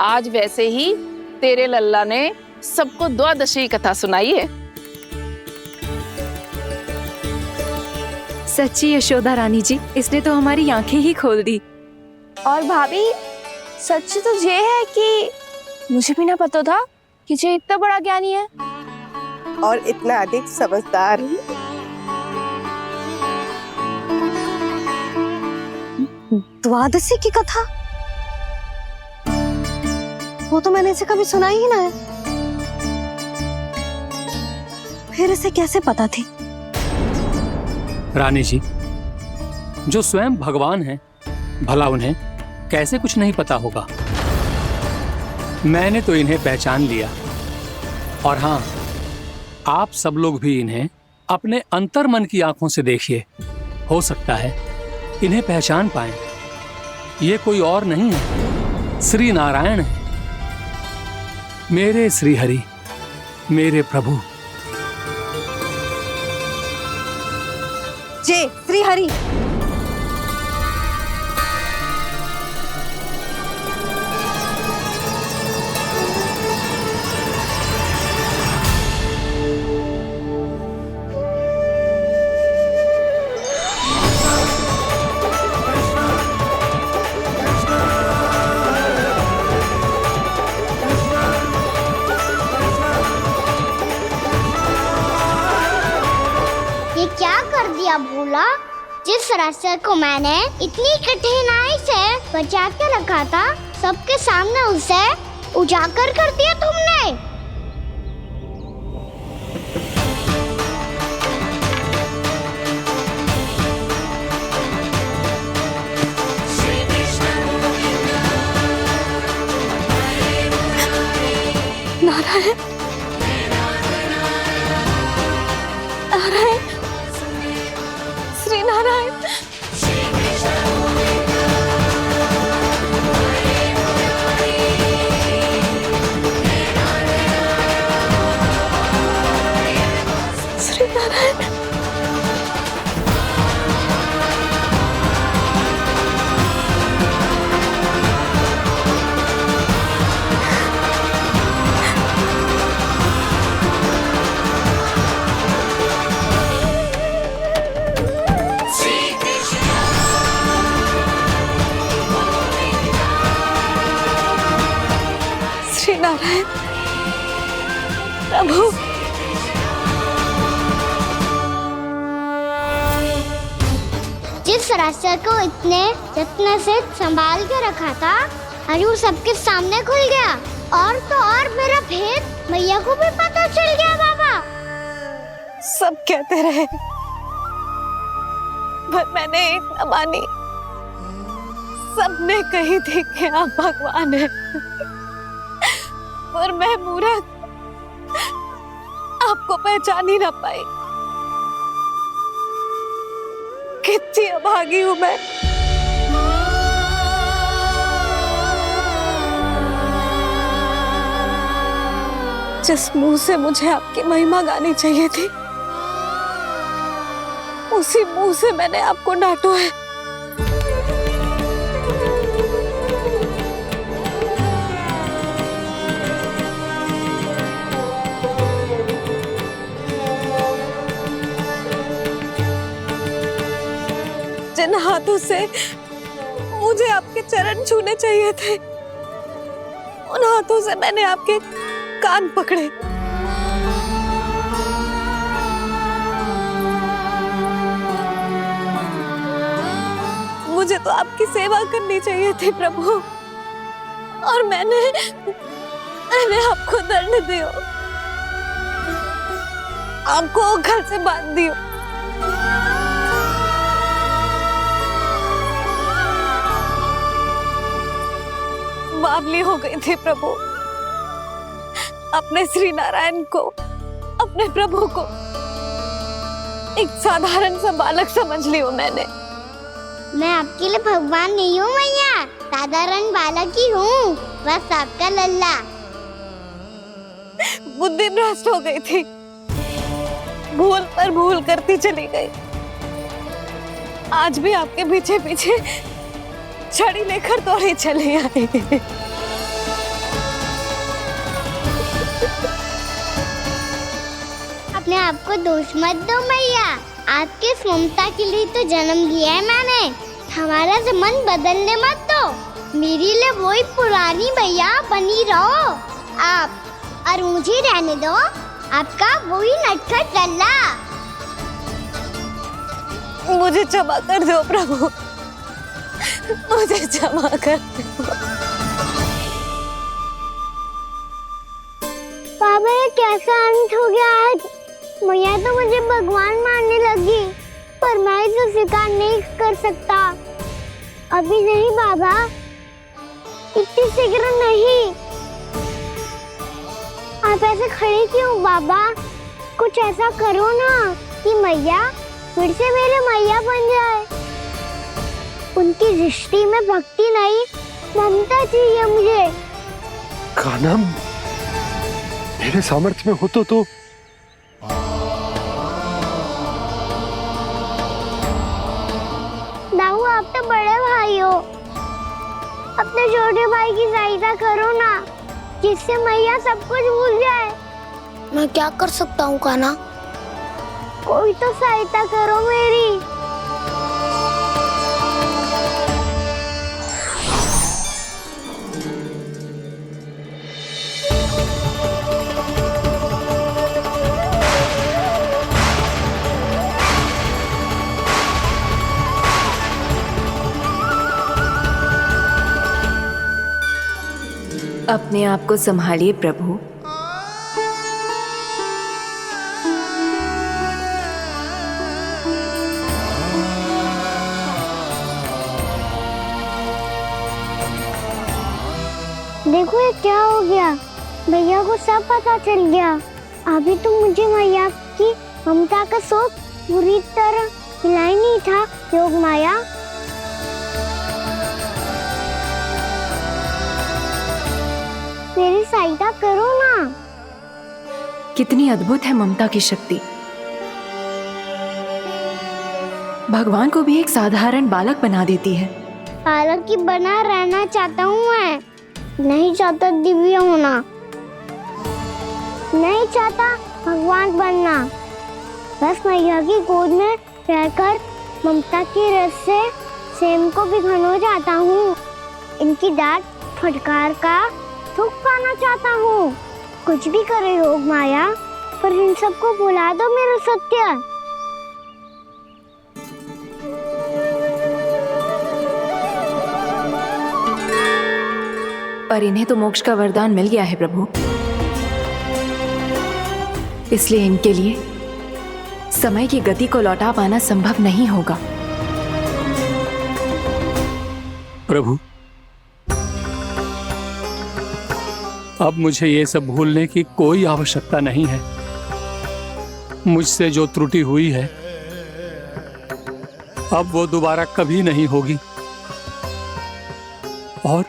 आज वैसे ही तेरे लल्ला ने सबको द्वादशी कथा सुनाई है। सच्ची यशोदा रानी जी, इसने तो हमारी आंखें ही खोल दी। और भाभी, सच तो ये है कि मुझे भी ना पता था कि ये इतना बड़ा ज्ञानी है और इतना अधिक समझदार। द्वादशी की कथा? वो तो मैंने इसे कभी सुना ही ना है। फिर इसे कैसे पता थी? रानी जी, जो स्वयं भगवान हैं, भला उन्हें कैसे कुछ नहीं पता होगा। मैंने तो इन्हें पहचान लिया, और हाँ, आप सब लोग भी इन्हें अपने अंतर्मन की आंखों से देखिए। हो सकता है इन्हें पहचान पाएं। ये कोई और नहीं है, श्री नारायण है, मेरे श्री हरि, मेरे प्रभु। जय श्री हरि। ये क्या कर दिया भोला? जिस रास्ते को मैंने इतनी कठिनाई से बचा के रखा था, सबके सामने उसे उजागर कर दिया तुमने। नारायण, नारायण, श्री नारायण। श्री नारायण। श्री नारायण प्रभु। जिस रास्ते को इतने यत्न से संभाल के रखा था, आज वो सबके सामने खुल गया। और तो और मेरा भेद मैया को भी पता चल गया। बाबा सब कहते रहे, पर मैंने एक न मानी। सबने कही थी कि आप भगवान हैं, पर मैं मूर्ख आपको पहचान ही ना पाई। कितनी अभागी हूं मैं। जिस मुंह से मुझे आपकी महिमा गानी चाहिए थी, उसी मुंह से मैंने आपको डांटा है। जिन हाथों से मुझे आपके चरण छूने चाहिए थे, उन हाथों से मैंने आपके कान पकड़े। मुझे तो आपकी सेवा करनी चाहिए थी प्रभु, और मैंने आपको दंड दिया, आपको घर से बांध दिया। बावली हो गई थी प्रभु। अपने श्री नारायण को, अपने प्रभु को एक साधारण सा बालक समझ लिया मैंने। मैं आपके लिए भगवान नहीं हूँ मैया, साधारण बालक ही हूँ, बस आपका लल्ला। बुद्धि भ्रष्ट हो गई थी, भूल पर भूल करती चली गई। आज भी आपके पीछे पीछे छड़ी लेकर दौड़ी चली आई। अपने आप को दोष मत दो मैया, आपके इस ममता के लिए तो जन्म लिया है मैंने। हमारा से मन बदलने मत दो, मेरे लिए वही पुरानी भैया बनी रहो आप, और मुझे रहने दो आपका वही नटखट लल्ला। मुझे क्षमा कर दो प्रभु, मुझे क्षमा कर दो। बाबा ये कैसा अंत हो गया आज? मैया तो मुझे भगवान मानने लगी, पर मैं इसे स्वीकार नहीं कर सकता। अभी नहीं बाबा, इतनी शीघ्र नहीं। आप ऐसे खड़े क्यों बाबा? कुछ ऐसा करो ना कि मैया फिर से मेरे मैया बन जाए। उनकी दृष्टि में भक्ति नहीं, ममता चाहिए मुझे। कान्हा, मेरे सामर्थ्य में हो तो दाऊ, आप तो बड़े भाई हो, अपने छोटे भाई की सहायता करो ना, जिससे मैया सब कुछ भूल जाए। मैं क्या कर सकता हूँ कान्हा? कोई तो सहायता करो मेरी। अपने आप को संभालिए प्रभु। देखो ये क्या हो गया, भैया को सब पता चल गया। अभी तो मुझे मैया की ममता का शौक पूरी तरह मिला ही नहीं था। योग माया, मेरी सहायता करो ना। कितनी अद्भुत है ममता की शक्ति। भगवान को भी एक साधारण बालक बना देती है। बालक की बना रहना चाहता हूँ मैं, नहीं चाहता दिव्य होना, नहीं चाहता भगवान बनना। बस मैया की गोद में रहकर ममता की रस से सेम को भी घनो चाहता हूँ। इनकी डांट फटकार का दुख पाना चाहता हूँ। कुछ भी करे योग माया, पर इन सबको भुला दो मेरा सत्य। पर इन्हें तो मोक्ष का वरदान मिल गया है प्रभु, इसलिए इनके लिए समय की गति को लौटा पाना संभव नहीं होगा। प्रभु, अब मुझे ये सब भूलने की कोई आवश्यकता नहीं है। मुझसे जो त्रुटि हुई है अब वो दोबारा कभी नहीं होगी, और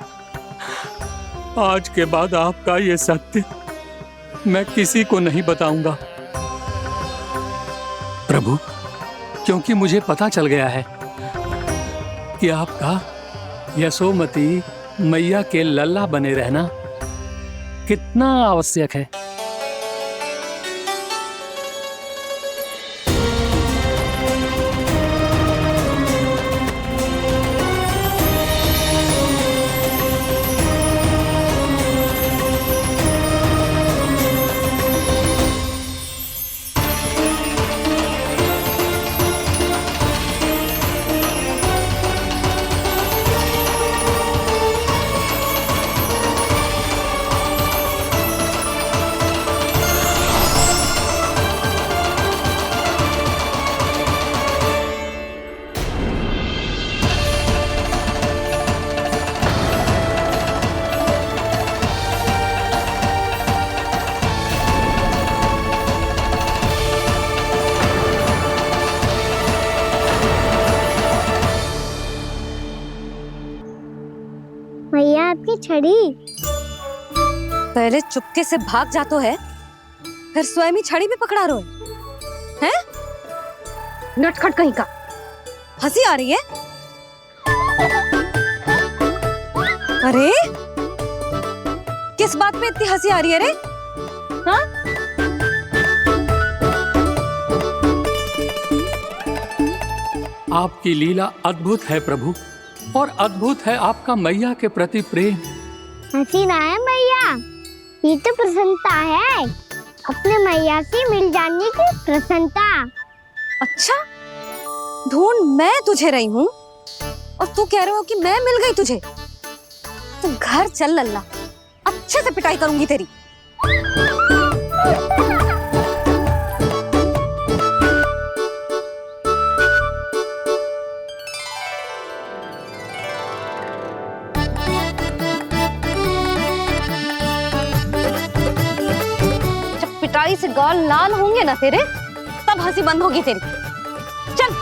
आज के बाद आपका ये सत्य मैं किसी को नहीं बताऊंगा प्रभु, क्योंकि मुझे पता चल गया है कि आपका यशोमती मैया के लल्ला बने रहना कितना आवश्यक है। छड़ी। पहले चुपके से भाग जातो है, फिर स्वयं ही छड़ी भी पकड़ा रो है? नटखट कहीं का। हंसी आ रही है? अरे किस बात पे इतनी हंसी आ रही है रे? हाँ? आपकी लीला अद्भुत है प्रभु, और अद्भुत है आपका मैया के प्रति प्रेम। हंसी ना है मैया, ये तो प्रसन्नता है, अपने मैया से मिल जाने की प्रसन्नता। अच्छा, ढूंढ मैं तुझे रही हूँ और तू कह रहे हो कि मैं मिल गई तुझे? तू घर चल लल्ला, अच्छे से पिटाई करूंगी तेरी। जब पिटाई से गाल लाल होंगे ना तेरे, तब हंसी बंद होगी तेरी। चल।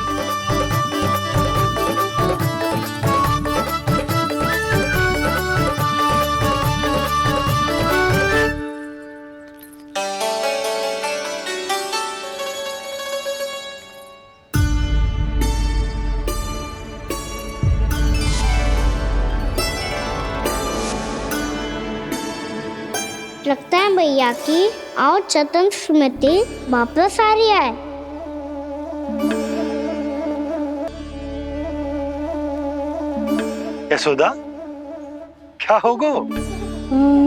लगता है भैया की और चतन स्मृति वापस आ रही है। यशोदा, क्या होगो?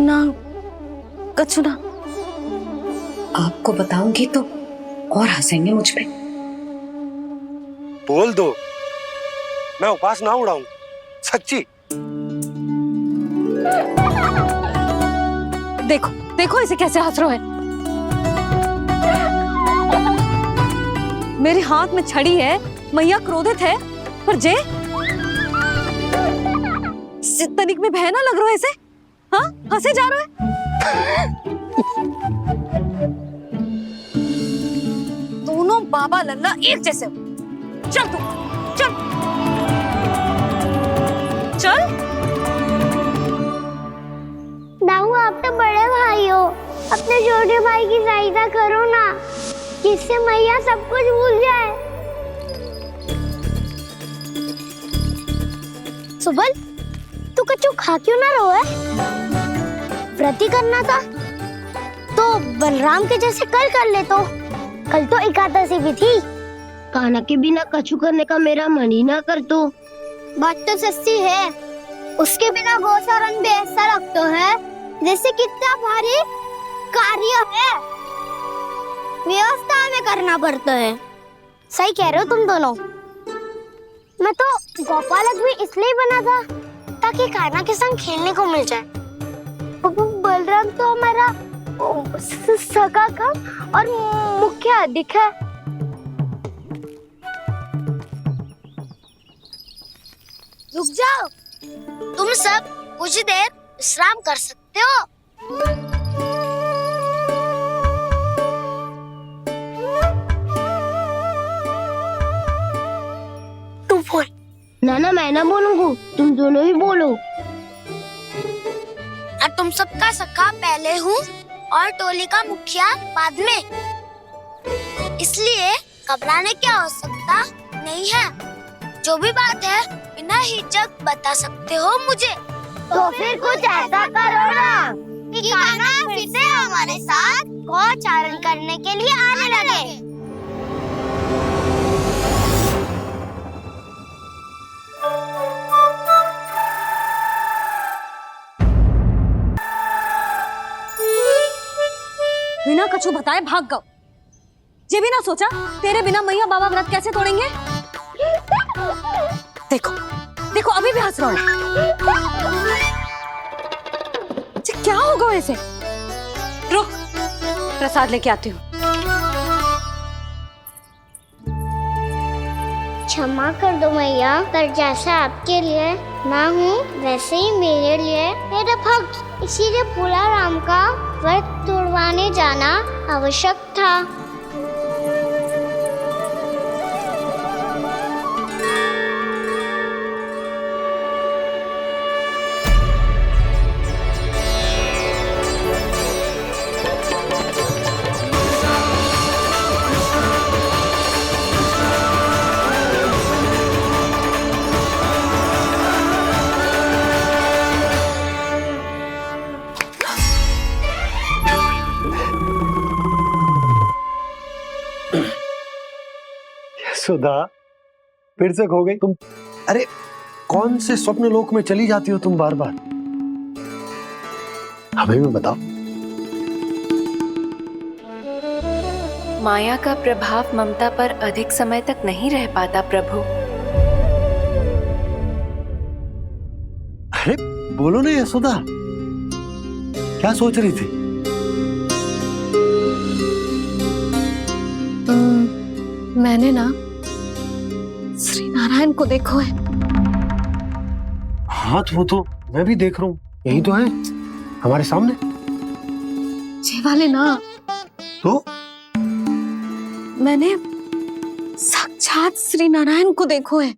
ना कछु ना। आपको बताऊंगी तो और हंसेंगे मुझ पे। बोल दो, मैं उपास ना उड़ाऊं, सच्ची। देखो देखो इसे कैसे हंस रहा है। मेरे हाथ में छड़ी है, मैया क्रोधित है, पर जे तनिक में बहना लग रहा है इसे। हाँ, हंसे जा रहा है। दोनों बाबा लल्ला एक जैसे हो। चल तू, चल चल। दाऊ, आप तो बड़े भाई हो, अपने छोटे भाई की सहायता करो ना, जिससे मैया सब कुछ भूल जाए। सुबल, तू कच्चू खा क्यों ना रहो है? व्रत ही करना था तो बलराम के जैसे कल कर ले। तो कल तो एकादशी भी थी। कान्हा के बिना कछु करने का मेरा मन ही ना कर। तो बात तो सच्ची है, उसके बिना गौसारन भी ऐसा लगता है जैसे कितना भारी कार्य है, व्यवस्था में करना पड़ता है। सही कह रहे हो तुम दोनों। मैं तो गोपालक भी इसलिए बना था ताकि कान्हा के संग खेलने को मिल जाए। बलराम तो हमारा सगा काम और मुख्य अधिक है। रुक जाओ, तुम सब कुछ देर विश्राम कर सकते हो। तू बोल। ना मैं ना बोलूंगा, तुम दोनों ही बोलो। और तुम सबका सखा पहले हूँ और टोली का मुखिया बाद में, इसलिए घबराने की आवश्यकता नहीं है। जो भी बात है बिना हिचक बता सकते हो मुझे। तो फिर कुछ ऐसा करो ना कि कान्हा फिर से हमारे साथ गौचारण करने के लिए आने लगे। बिना कछु बताए भाग गओ। ये भी ना सोचा तेरे बिना मैया बाबा व्रत कैसे तोड़ेंगे। देखो देखो अभी भी हंस रहा है। क्या होगा वैसे? रुक, प्रसाद लेके आती हूँ। क्षमा कर दो मैया, पर जैसा आपके लिए मैं हूँ वैसे ही मेरे लिए मेरे भक्त, इसीलिए भोला राम का व्रत तोड़वाने जाना आवश्यक था। सुधा, फिर से खो गई तुम। अरे कौन से स्वप्न लोक में चली जाती हो तुम बार बार? हमें भी बताओ। माया का प्रभाव ममता पर अधिक समय तक नहीं रह पाता प्रभु। अरे बोलो ना यशोदा, क्या सोच रही थी? मैंने ना श्री नारायण को देखो है। हाँ तो वो तो मैं भी देख रहा हूँ, यही तो है हमारे सामने। ये वाले ना, तो मैंने साक्षात श्री नारायण को देखो है,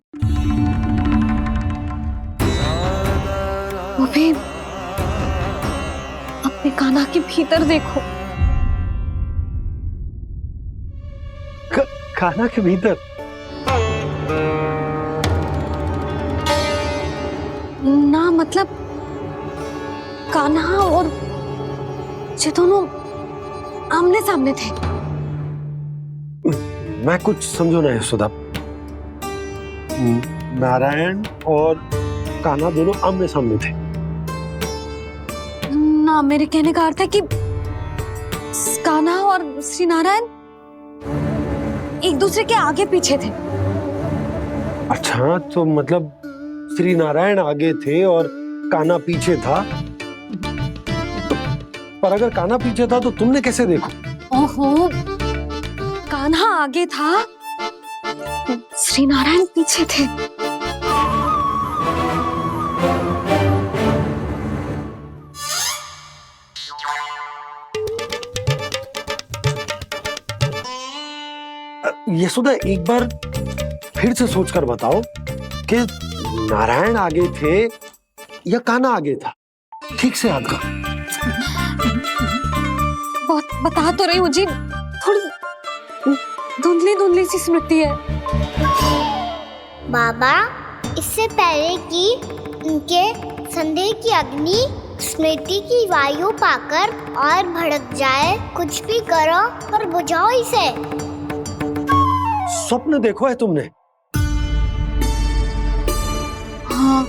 वो भी अपने कान्हा के भीतर देखो। कान्हा के भीतर? ना मतलब कान्हा और ये दोनों आमने सामने थे। मैं कुछ समझो ना यशोदा। नारायण और कान्हा दोनों आमने सामने थे? ना, मेरे कहने का अर्थ है कि कान्हा और श्री नारायण एक दूसरे के आगे पीछे थे। अच्छा, तो मतलब श्री नारायण आगे थे और कान्हा पीछे था। पर अगर कान्हा पीछे था तो तुमने कैसे देखा? ओहो, कान्हा आगे था, श्री नारायण पीछे थे। यशोदा, एक बार फिर से सोचकर बताओ कि नारायण आगे थे या कान्हा आगे था? ठीक से याद करो। बहुत बता तो रही हूँ जी, थोड़ी धुंधली धुंधली सी स्मृति है। बाबा, इससे पहले कि उनके संदेह की अग्नि स्मृति की वायु पाकर और भड़क जाए, कुछ भी करो और बुझाओ इसे। स्वप्न देखो है तुमने? हाँ,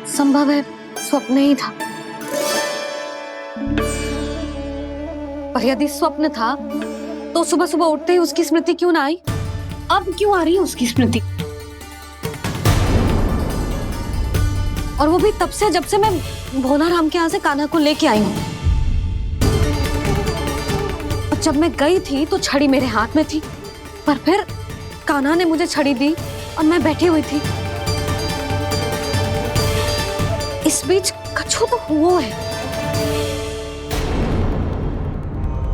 संभव है स्वप्न ही था। पर यदि स्वप्न था तो सुबह सुबह उठते ही उसकी स्मृति क्यों ना आई? अब क्यों आ रही है उसकी स्मृति? और वो भी तब से जब से मैं भोलाराम के यहाँ से कान्हा को लेके आई हूँ। और जब मैं गई थी तो छड़ी मेरे हाथ में थी, पर फिर कान्हा ने मुझे छड़ी दी और मैं बैठी हुई थी। इस बीच कछु तो हुआ है।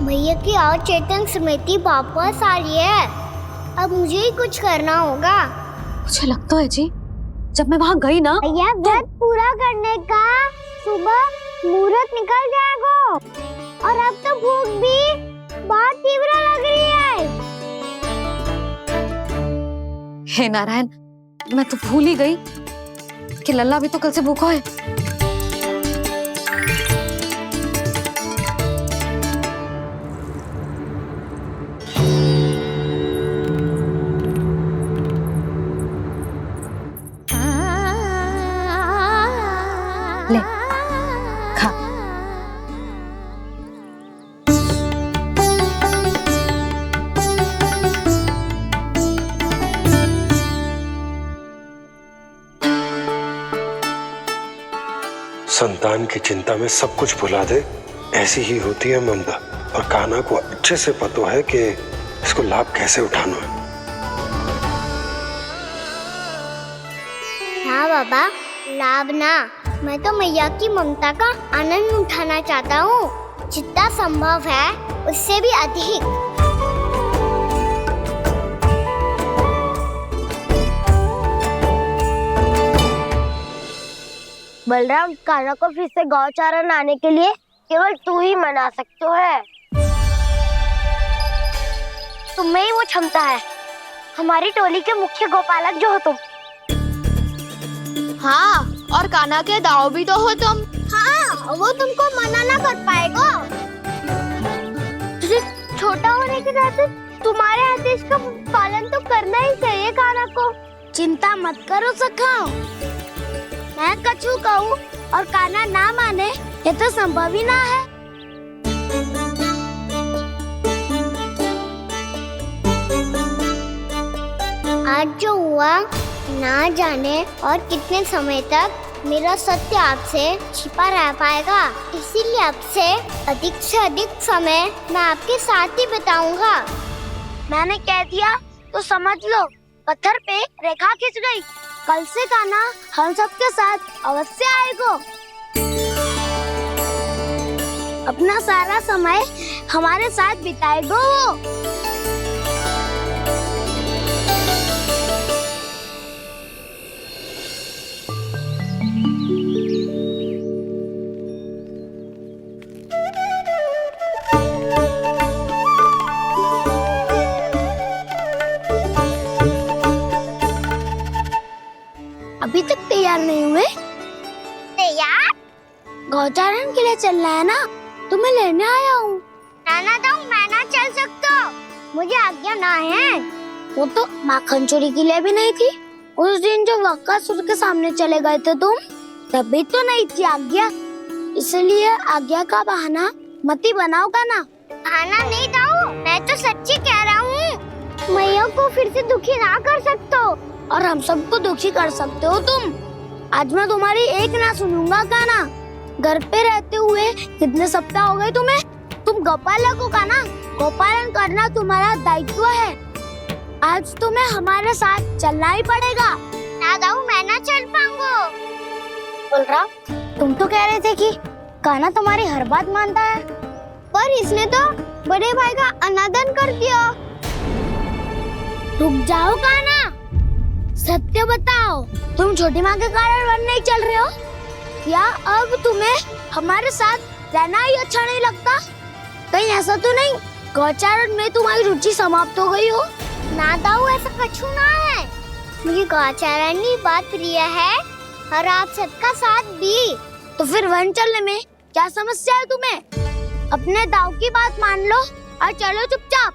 भैया की अचेतन स्मृति वापस आ रही है। अब मुझे ही कुछ करना होगा। मुझे लगता है जी, जब मैं वहाँ गई ना, भैया व्रत पूरा करने का सुबह मुहूर्त निकल जाएगा और अब तो भूख भी बहुत तीव्र लग रही है। हे नारायण, मैं तो भूल ही गई कि लल्ला भी तो कल से भूखा है। ले, खा। संतान की चिंता में सब कुछ भुला दे, ऐसी ही होती है ममता। और कान्हा को अच्छे से पता है कि इसको लाभ कैसे उठाना है। हाँ बाबा, लाभ ना, मैं तो मैया की ममता का आनंद उठाना चाहता हूँ, जितना संभव है उससे भी अधिक। बलराम, कान्हा को फिर से गौचारण आने के लिए केवल तू ही मना सकते है। तुम में ही वो क्षमता है, हमारी टोली के मुख्य गोपालक जो हो तुम। हाँ, और कान्हा के दाव भी तो हो तुम। हाँ, वो तुमको मना ना कर पाएगा। तुझे छोटा होने के नाते तुम्हारे आदेश का पालन तो करना ही चाहिए कान्हा को। चिंता मत करो सखा, मैं कछु कहूँ और कान्हा ना माने ये तो संभव ही ना है। आज जो हुआ ना जाने और कितने समय तक मेरा सत्य आपसे छिपा रह पाएगा, इसीलिए आपसे अधिक से अधिक समय मैं आपके साथ ही बिताऊंगा। मैंने कह दिया तो समझ लो, पत्थर पे रेखा खिंच गई। कल से कान्हा हम सबके साथ अवश्य आएगा। अपना सारा समय हमारे साथ बिताएगा वो। अभी तक तैयार नहीं हुए? तैयार? गौचारण के लिए चलना है ना, तुम्हें लेने आया हूँ। नाना तो मैं ना चल सकता, मुझे आज्ञा ना है। वो तो माखन चोरी के लिए भी नहीं थी। उस दिन जो वक्कासुर के सामने चले गए थे तुम, तभी तो नहीं थी आज्ञा। इसलिए आज्ञा का बहाना मत ही बनाओ ना। बहाना नहीं दाऊ, मैं तो सच्ची कह रहा हूँ। मैया को फिर से दुखी ना कर सकते हो और हम सबको दुखी कर सकते हो तुम। आज मैं तुम्हारी एक ना सुनूंगा कान्हा। घर पे रहते हुए कितने सप्ताह हो गए तुम्हें? तुम गोपालक हो कान्हा, गोपालन करना तुम्हारा दायित्व है। आज तुम्हें हमारे साथ चलना ही पड़ेगा। ना दाऊ, मैं ना चल पाऊंगा। बलराम, तुम तो कह रहे थे कि कान्हा तुम्हारी हर बात मानता है, पर इसने तो बड़े भाई का अनादर कर दिया। रुक जाओ कान्हा, सत्य बताओ, तुम छोटी माँ के कारण वन नहीं चल रहे हो या अब तुम्हें हमारे साथ रहना ही अच्छा नहीं लगता? कहीं ऐसा तो नहीं गौचारण में तुम्हारी रुचि समाप्त हो गई हो? ना दाऊ, ऐसा कछु ना है। मुझे गौचारण की बात प्रिय है और आप सबका साथ भी। तो फिर वन चलने में क्या समस्या है तुम्हें? अपने दाऊ की बात मान लो और चलो चुपचाप।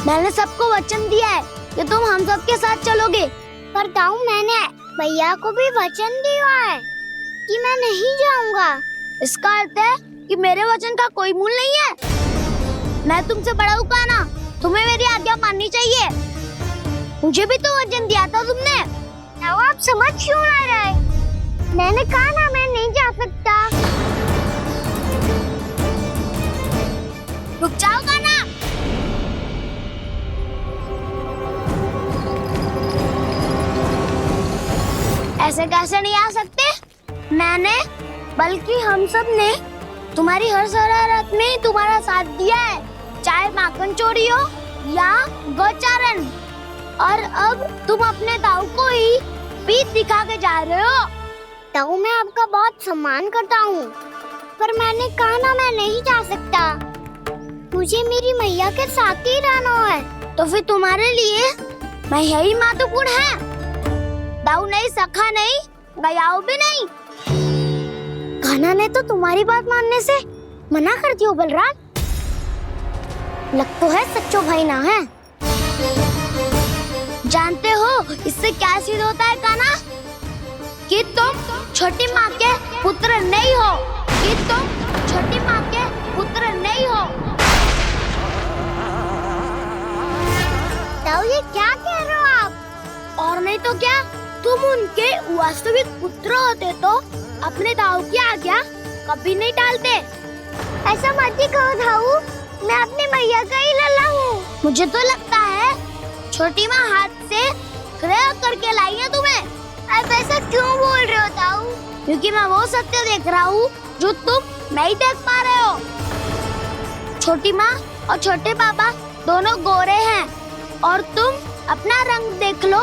मैंने सबको वचन दिया है कि तुम हम सबके साथ चलोगे। पर दाऊ, मैंने भैया को भी वचन दिया है कि मैं नहीं जाऊंगा। इसका अर्थ है कि मेरे वचन का कोई मूल नहीं है। मैं तुमसे बड़ा हूँ कान्हा, तुम्हें मेरी आज्ञा माननी चाहिए। मुझे भी तो वचन दिया था तुमने। दाऊ, आप समझ क्यों ना रहे? मैंने कहा ना मैं नहीं जा सकता। रुक जाओ कान्हा। ऐसे कैसे नहीं आ सकते? मैंने बल्कि हम सब ने तुम्हारी हर शरारत में तुम्हारा साथ दिया है, चाहे माखन चोरी हो या गौचारण। और अब तुम अपने दाऊ को ही पीठ दिखा के जा रहे हो। दाऊ, मैं आपका बहुत सम्मान करता हूँ, पर मैंने कहा ना मैं नहीं जा सकता। मुझे मेरी मैया के साथ ही रहना है। तो फिर तुम्हारे लिए मैं यही महत्वपूर्ण है। दाऊ नहीं, सखा नहीं, गयाऊ भी नहीं। कान्हा ने तो तुम्हारी बात मानने से मना कर दिया। बलराम, लग तो है सच्चो भाई ना है। जानते हो इससे क्या सिद्ध होता है कान्हा? कि तुम छोटी माँ के पुत्र नहीं हो, कि तुम छोटी माँ के पुत्र नहीं हो। दाऊ, ये क्या कह रहे हो आप? और नहीं तो क्या, तुम उनके वास्तविक पुत्र होते तो अपने दाऊ की आज्ञा कभी नहीं टालते। ऐसा मत ही कहो दाऊ, मैं अपनी मैया का ही लल्ला हूँ। मुझे तो लगता है छोटी माँ हाथ से ग्रह करके लाई है तुम्हें। आप ऐसा क्यों बोल रहे हो दाऊ? क्योंकि मैं वो सत्य देख रहा हूँ जो तुम नहीं देख पा रहे हो। छोटी माँ और छोटे पापा दोनों गोरे हैं और तुम अपना रंग देख लो,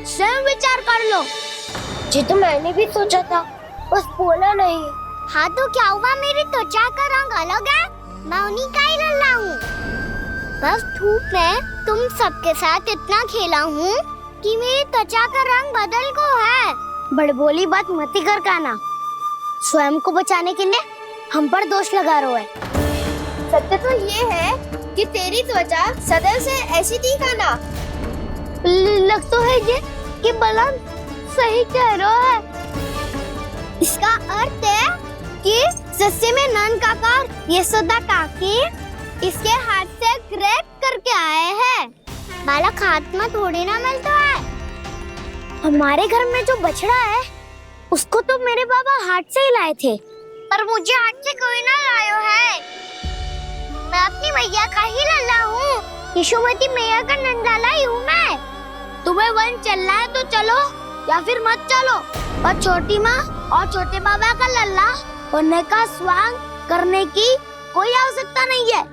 स्वयं विचार कर लो। जी तो मैंने भी सोचा था, बस बोला नहीं। हाँ तो क्या हुआ, मेरी त्वचा का रंग अलग है, मैं उन्हीं का ही लल्ला हूँ। बस धूप में तुम सबके साथ इतना खेला हूँ कि मेरी त्वचा का रंग बदल को है। बड़बोली बात मत कर कान्हा, स्वयं को बचाने के लिए हम पर दोष लगा रहे हो। सत्य तो ये है कि तेरी त्वचा सदैव से ऐसी थी कान्हा। लग तो है ये कि बलराम सही कह रहा है। इसका अर्थ है कि सस्ते में नन काका यशोदा काकी इसके हाथ से ग्रेट करके आए हैं। बालक हाथ में थोड़ी ना मिलता है। हमारे घर में जो बछड़ा है उसको तो मेरे बाबा हाथ से ही लाए थे, पर मुझे हाथ से कोई ना लायो है। मैं अपनी मैया का ही लल्ला हूँ। यशोमती मैया का नंदलाला ही हूँ मैं। तुम्हें वन चलना है तो चलो या फिर मत चलो, पर छोटी माँ और छोटे बाबा का लल्ला बनने का स्वांग करने की कोई आवश्यकता नहीं है।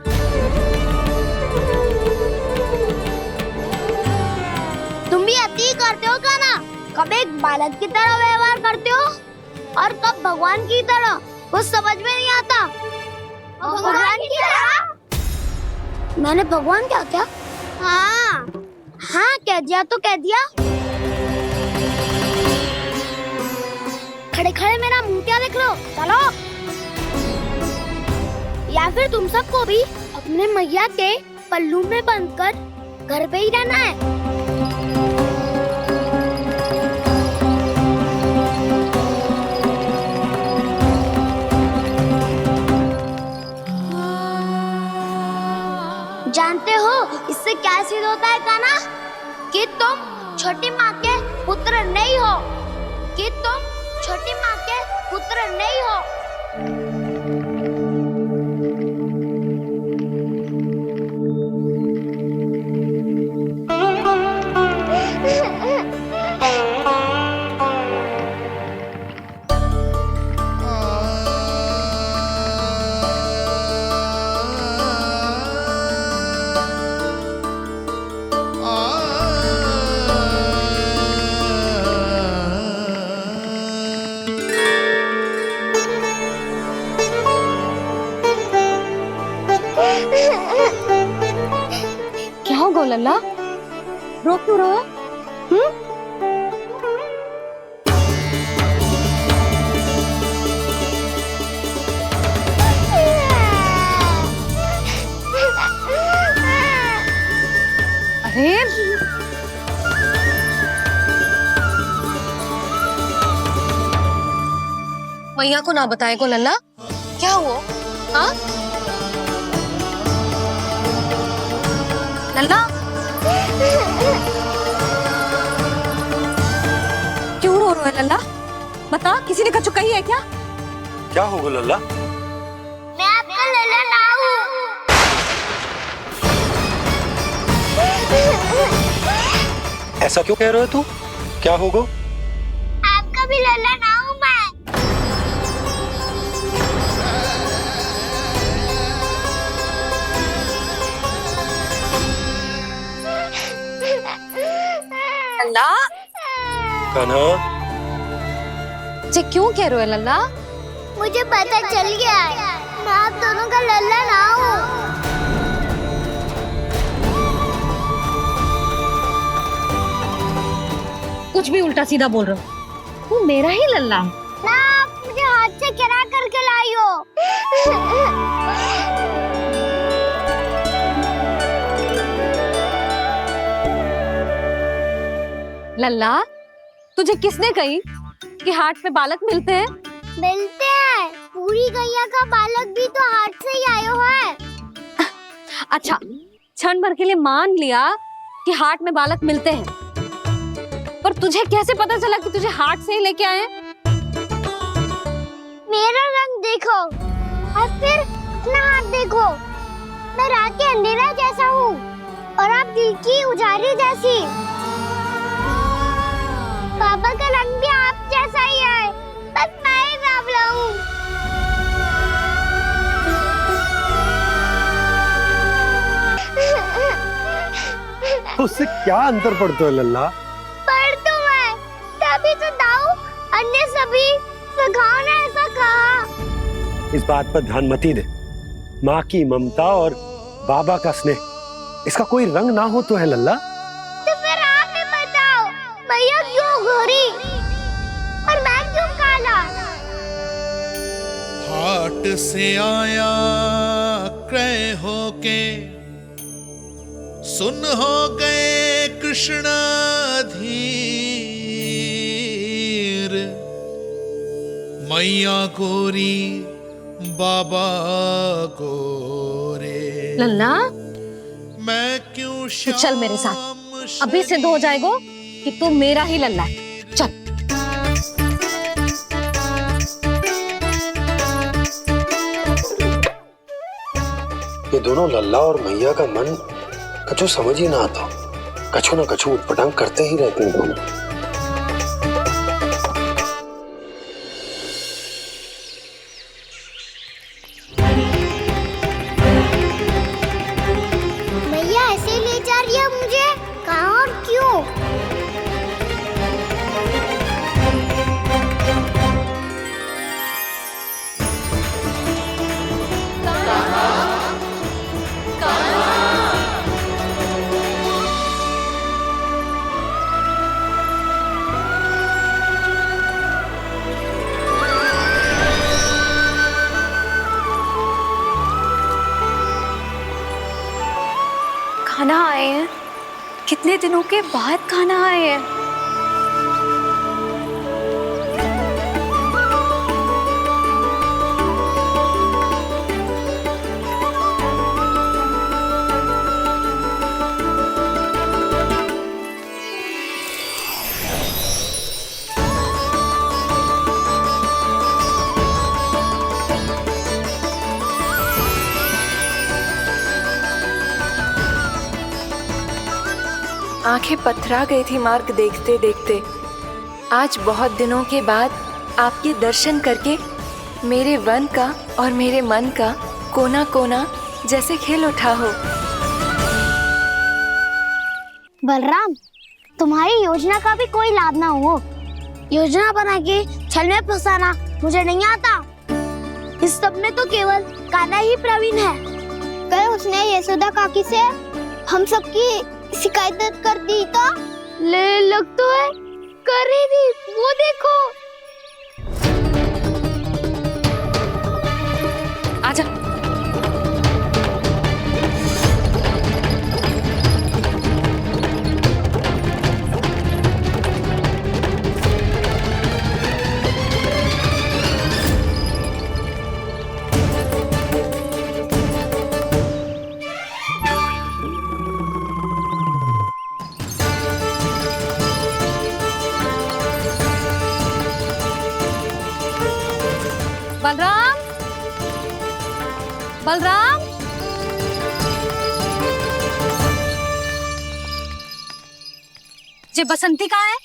तुम भी अति करते हो कान्हा। कब एक बालक की तरह व्यवहार करते हो और कब भगवान की तरह, कुछ समझ में नहीं आता। भगवान की तरह? मैंने भगवान क्या किया? हाँ हाँ कह दिया तो कह दिया। खड़े खड़े मेरा मुंह क्या देख लो, चलो। या फिर तुम सबको भी अपने मैया के पल्लू में बंधकर घर पे ही रहना है। जानते हो इससे क्या सिद्ध होता है कान्हा? कि तुम छोटी माँ के पुत्र नहीं हो, कि तुम छोटी माँ के पुत्र नहीं हो। क्या हो गो लल्ला, रो क्यों रहा? अरे मैया को ना बताए को लल्ला, क्या हुआ? हाँ लल्ला, क्यों रो रहे हो लल्ला? बता, किसी ने कछु कही है क्या? क्या होगा लल्ला? मैं आपका लल्ला ना हूँ। ऐसा क्यों कह रहे हो तू? क्या होगा? आपका भी लल्ला ना हूँ मैं। लल्ला, कान्हा, जे क्यों कह रहे हो लल्ला? मुझे पता चल गया है, मैं आप दोनों का लल्ला ना हूँ। कुछ भी उल्टा सीधा बोल रहे हो। तू मेरा ही लल्ला है ना, आप मुझे हाथ से गिरा करके लाई हो। लल्ला, तुझे किसने कही कि हाट में बालक मिलते हैं? मिलते हैं, पूरी गैया का बालक भी तो हाट से ही आयो है। अच्छा, क्षण भर के लिए मान लिया कि हाट में बालक मिलते हैं, पर तुझे कैसे पता चला कि तुझे हाट से ही लेके आए हैं? मेरा रंग देखो और फिर अपना हाथ देखो। मैं रात के अंधेरा जैसा हूँ और आप दिल की उजाली जैसी। पापा का रंग भी आप जैसा ही है, बस मैं ही बावला हूँ। उससे क्या अंतर पड़ता है लल्ला? पर तो मैं तभी तो दाऊ अन्य सभी सखाओ ने ऐसा कहा। इस बात पर ध्यान मत ही दे। माँ की ममता और बाबा का स्नेह, इसका कोई रंग ना हो तो है लल्ला। तो फिर आप ही बताओ, भैया क्यों गोरी और मैं क्यों काला? हाट से आया क्रय होके, सुन हो गए कृष्ण धीर। मैया गोरी बाबा गोरे, लल्ला मैं क्यों तू चल मेरे साथ, अभी सिद्ध हो जाएगा कि तू मेरा ही लल्ला है। चल। ये दोनों लल्ला और मैया का मन कछु समझ ही ना आता, कछु ना कछु उटपटांग करते ही रहते हैं दोनों। भैया ऐसे ले जा रही है मुझे, कहाँ और क्यों? खाना आए हैं, कितने दिनों के बाद खाना आए हैं। आंखें पथरा गई थी मार्ग देखते देखते। आज बहुत दिनों के बाद आपके दर्शन करके मेरे वन का और मेरे मन का कोना कोना जैसे खिल उठा हो। बलराम, तुम्हारी योजना का भी कोई लाभ ना हो। योजना बना के छल में फंसाना मुझे नहीं आता। इस सब में तो केवल कान्हा ही प्रवीण है। कल उसने यशोदा काकी से हम सबकी शिकायत कर दी तो ले लग तो है कर रही थी, वो देखो। आजा। बलराम, बलराम, ये बसंती कहाँ है?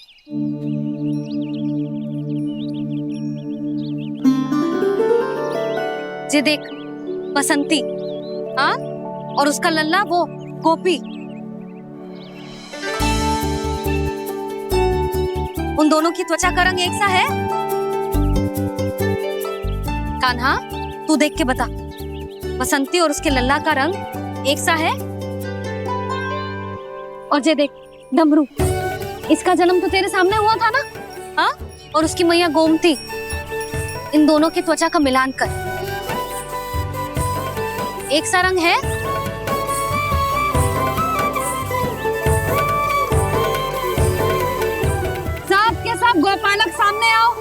ये देख बसंती, हाँ, और उसका लल्ला वो गोपी। उन दोनों की त्वचा का रंग एक सा है? कान्हा, तू देख के बता, बसंती और उसके लल्ला का रंग एक सा है? और ये देख डमरू, इसका जन्म तो तेरे सामने हुआ था ना, हाँ? और उसकी मैया गोमती, इन दोनों की त्वचा का मिलान कर, एक सा रंग है? सब के सब गोपालक सामने आओ।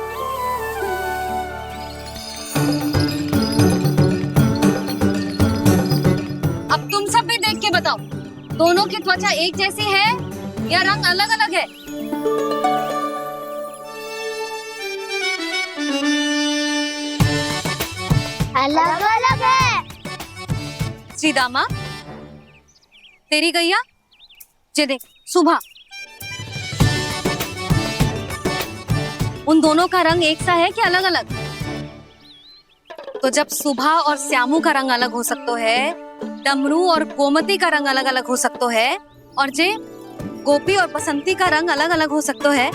अब तुम सब भी देख के बताओ, दोनों की त्वचा एक जैसी है या रंग अलग अलग है? अलग अलग है। श्रीदामा, तेरी गैया, ये देख सुबह, उन दोनों का रंग एक सा है कि अलग अलग? तो जब सुबह और श्यामू का रंग अलग हो सकता है, डमरू और गोमती का रंग अलग अलग हो सकता है, और जे गोपी और बसंती का रंग अलग अलग हो सकता है,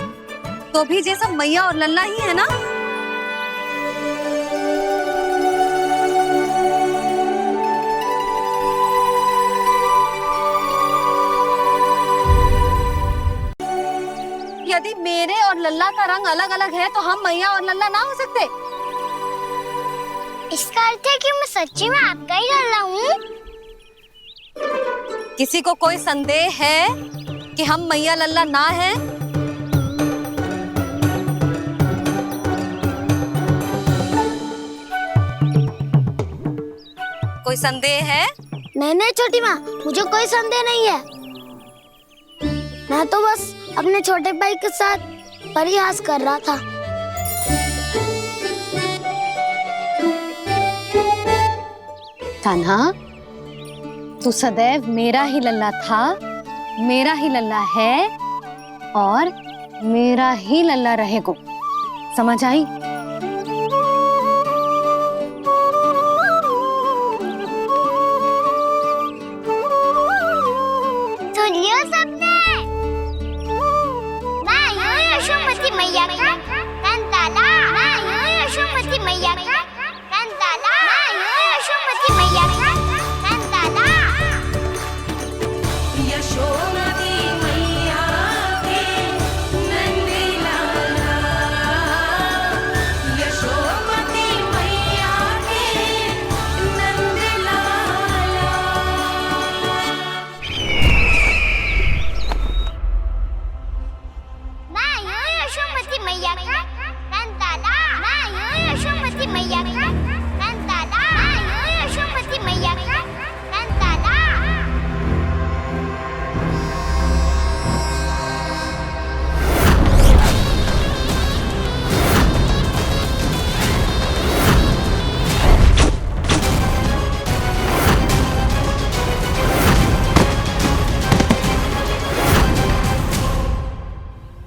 तो भी जे सब मैया और लल्ला ही है ना? यदि मेरे और लल्ला का रंग अलग अलग है तो हम मैया और लल्ला ना हो सकते? इसका अर्थ है कि मैं सच्ची में आपका ही लल्ला हूँ। किसी को कोई संदेह है कि हम मैया लल्ला ना हैं? कोई संदेह है? नहीं छोटी माँ, मुझे कोई संदेह नहीं है। मैं तो बस अपने छोटे भाई के साथ परिहास कर रहा था। कान्हा, तू सदैव मेरा ही लल्ला था, मेरा ही लल्ला है और मेरा ही लल्ला रहेगा। समझ आई? सुनियो सबने, मैं हूँ यशोमती मैया का कंताला। मैं हूँ यशोमती मैया का कंताला। मैं हूँ यशोमती मैया का कंताला। यशोमती मैया के नंदी लाला, यशोमती मैया के नंदी लाला। मैं हूँ यशोमती मैया का कंताला। मैं हूँ यशोमती मैया का कंताला। मैं हूँ यशोमती मैया का कंताला।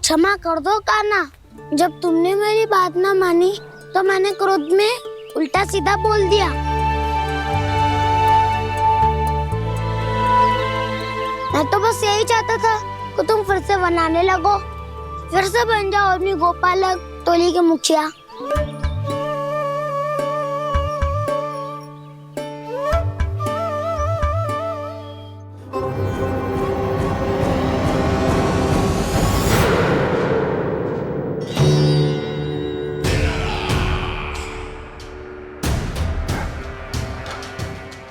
क्षमा कर दो कान्हा, जब तुमने मेरी बात ना मानी तो मैंने क्रोध में उल्टा सीधा बोल दिया। मैं तो बस यही चाहता था कि तुम फिर से बनाने लगो, फिर से बन जाओ अपनी गोपालक टोली के मुखिया।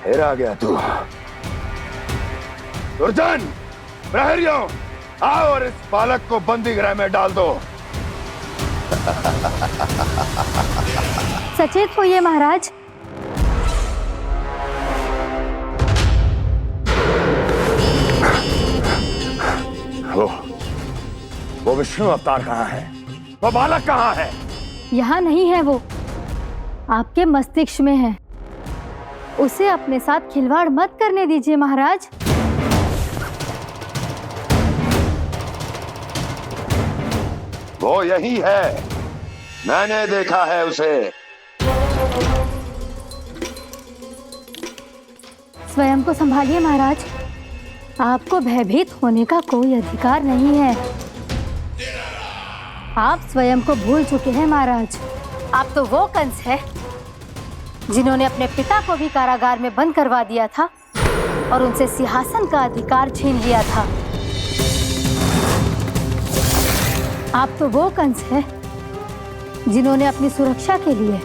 फिर आ गया तू। दुर्जन, प्रहरियों, आओ और इस बालक को बंदी गृह में डाल दो। सचेत होइए महाराज। वो विष्णु अवतार कहाँ है? वो बालक कहाँ है? यहाँ नहीं है वो, आपके मस्तिष्क में है। उसे अपने साथ खिलवाड़ मत करने दीजिए महाराज। वो यही है, मैंने देखा है उसे। स्वयं को संभालिए महाराज, आपको भयभीत होने का कोई अधिकार नहीं है। आप स्वयं को भूल चुके हैं महाराज। आप तो वो कंस है जिन्होंने अपने पिता को भी कारागार में बंद करवा दिया था और उनसे सिंहासन का अधिकार छीन लिया था। आप तो वो कंस है जिन्होंने अपनी सुरक्षा के लिए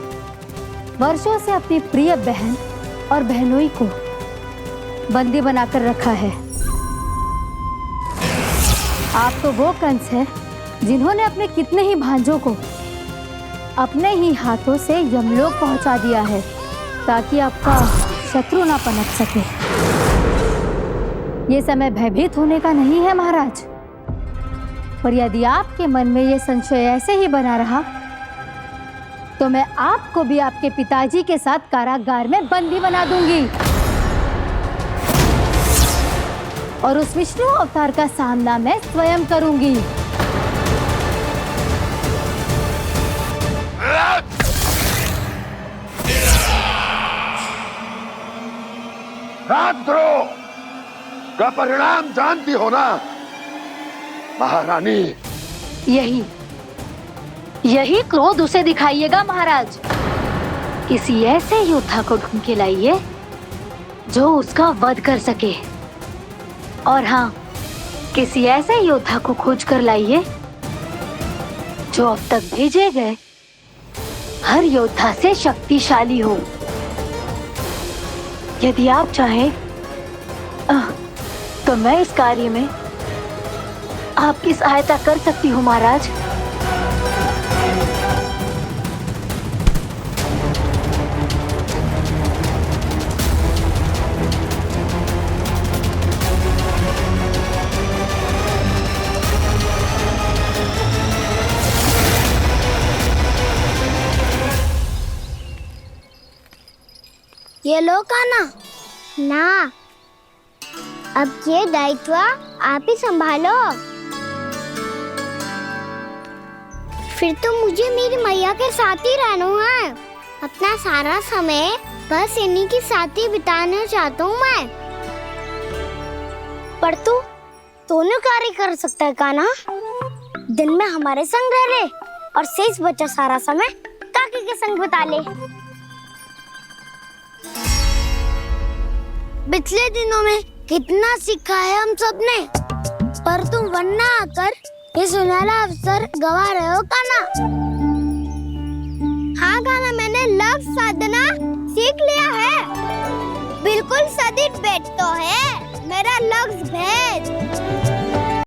वर्षों से अपनी प्रिय बहन और बहनोई को बंदी बनाकर रखा है। आप तो वो कंस है जिन्होंने अपने कितने ही भांजों को अपने ही हाथों से यमलोक पहुंचा दिया है ताकि आपका शत्रु ना पनप सके। ये समय भयभीत होने का नहीं है महाराज, पर यदि आपके मन में ये संशय ऐसे ही बना रहा तो मैं आपको भी आपके पिताजी के साथ कारागार में बंदी बना दूंगी और उस विष्णु अवतार का सामना मैं स्वयं करूंगी। राजद्रोह का परिणाम जानती हो ना महारानी? यही क्रोध उसे दिखाइएगा महाराज। किसी ऐसे योद्धा को ढूंढ के लाइए जो उसका वध कर सके, और हाँ, किसी ऐसे योद्धा को खोज कर लाइए जो अब तक भेजे गए हर योद्धा से शक्तिशाली हो। यदि आप चाहें तो मैं इस कार्य में आपकी सहायता कर सकती हूँ महाराज। ये लो काना। ना, अब ये दायित्व आप ही संभालो। फिर तो मुझे मेरी मैया के साथ ही रहना है। अपना सारा समय बस इन्हीं के साथ ही बिताना चाहता हूँ मैं। पर तू दोनों कार्य कर सकता है काना। दिन में हमारे संग रह ले और शेष बचा सारा समय काकी के संग बिता ले। पिछले दिनों में कितना सीखा है हम सब ने, पर तुम वरना आकर ये सुनहरा अवसर गवा रहे हो काना। हाँ काना, मैंने लक्ष्य साधना सीख लिया है। बिल्कुल सदित भेद तो है मेरा लक्ष्य भेद।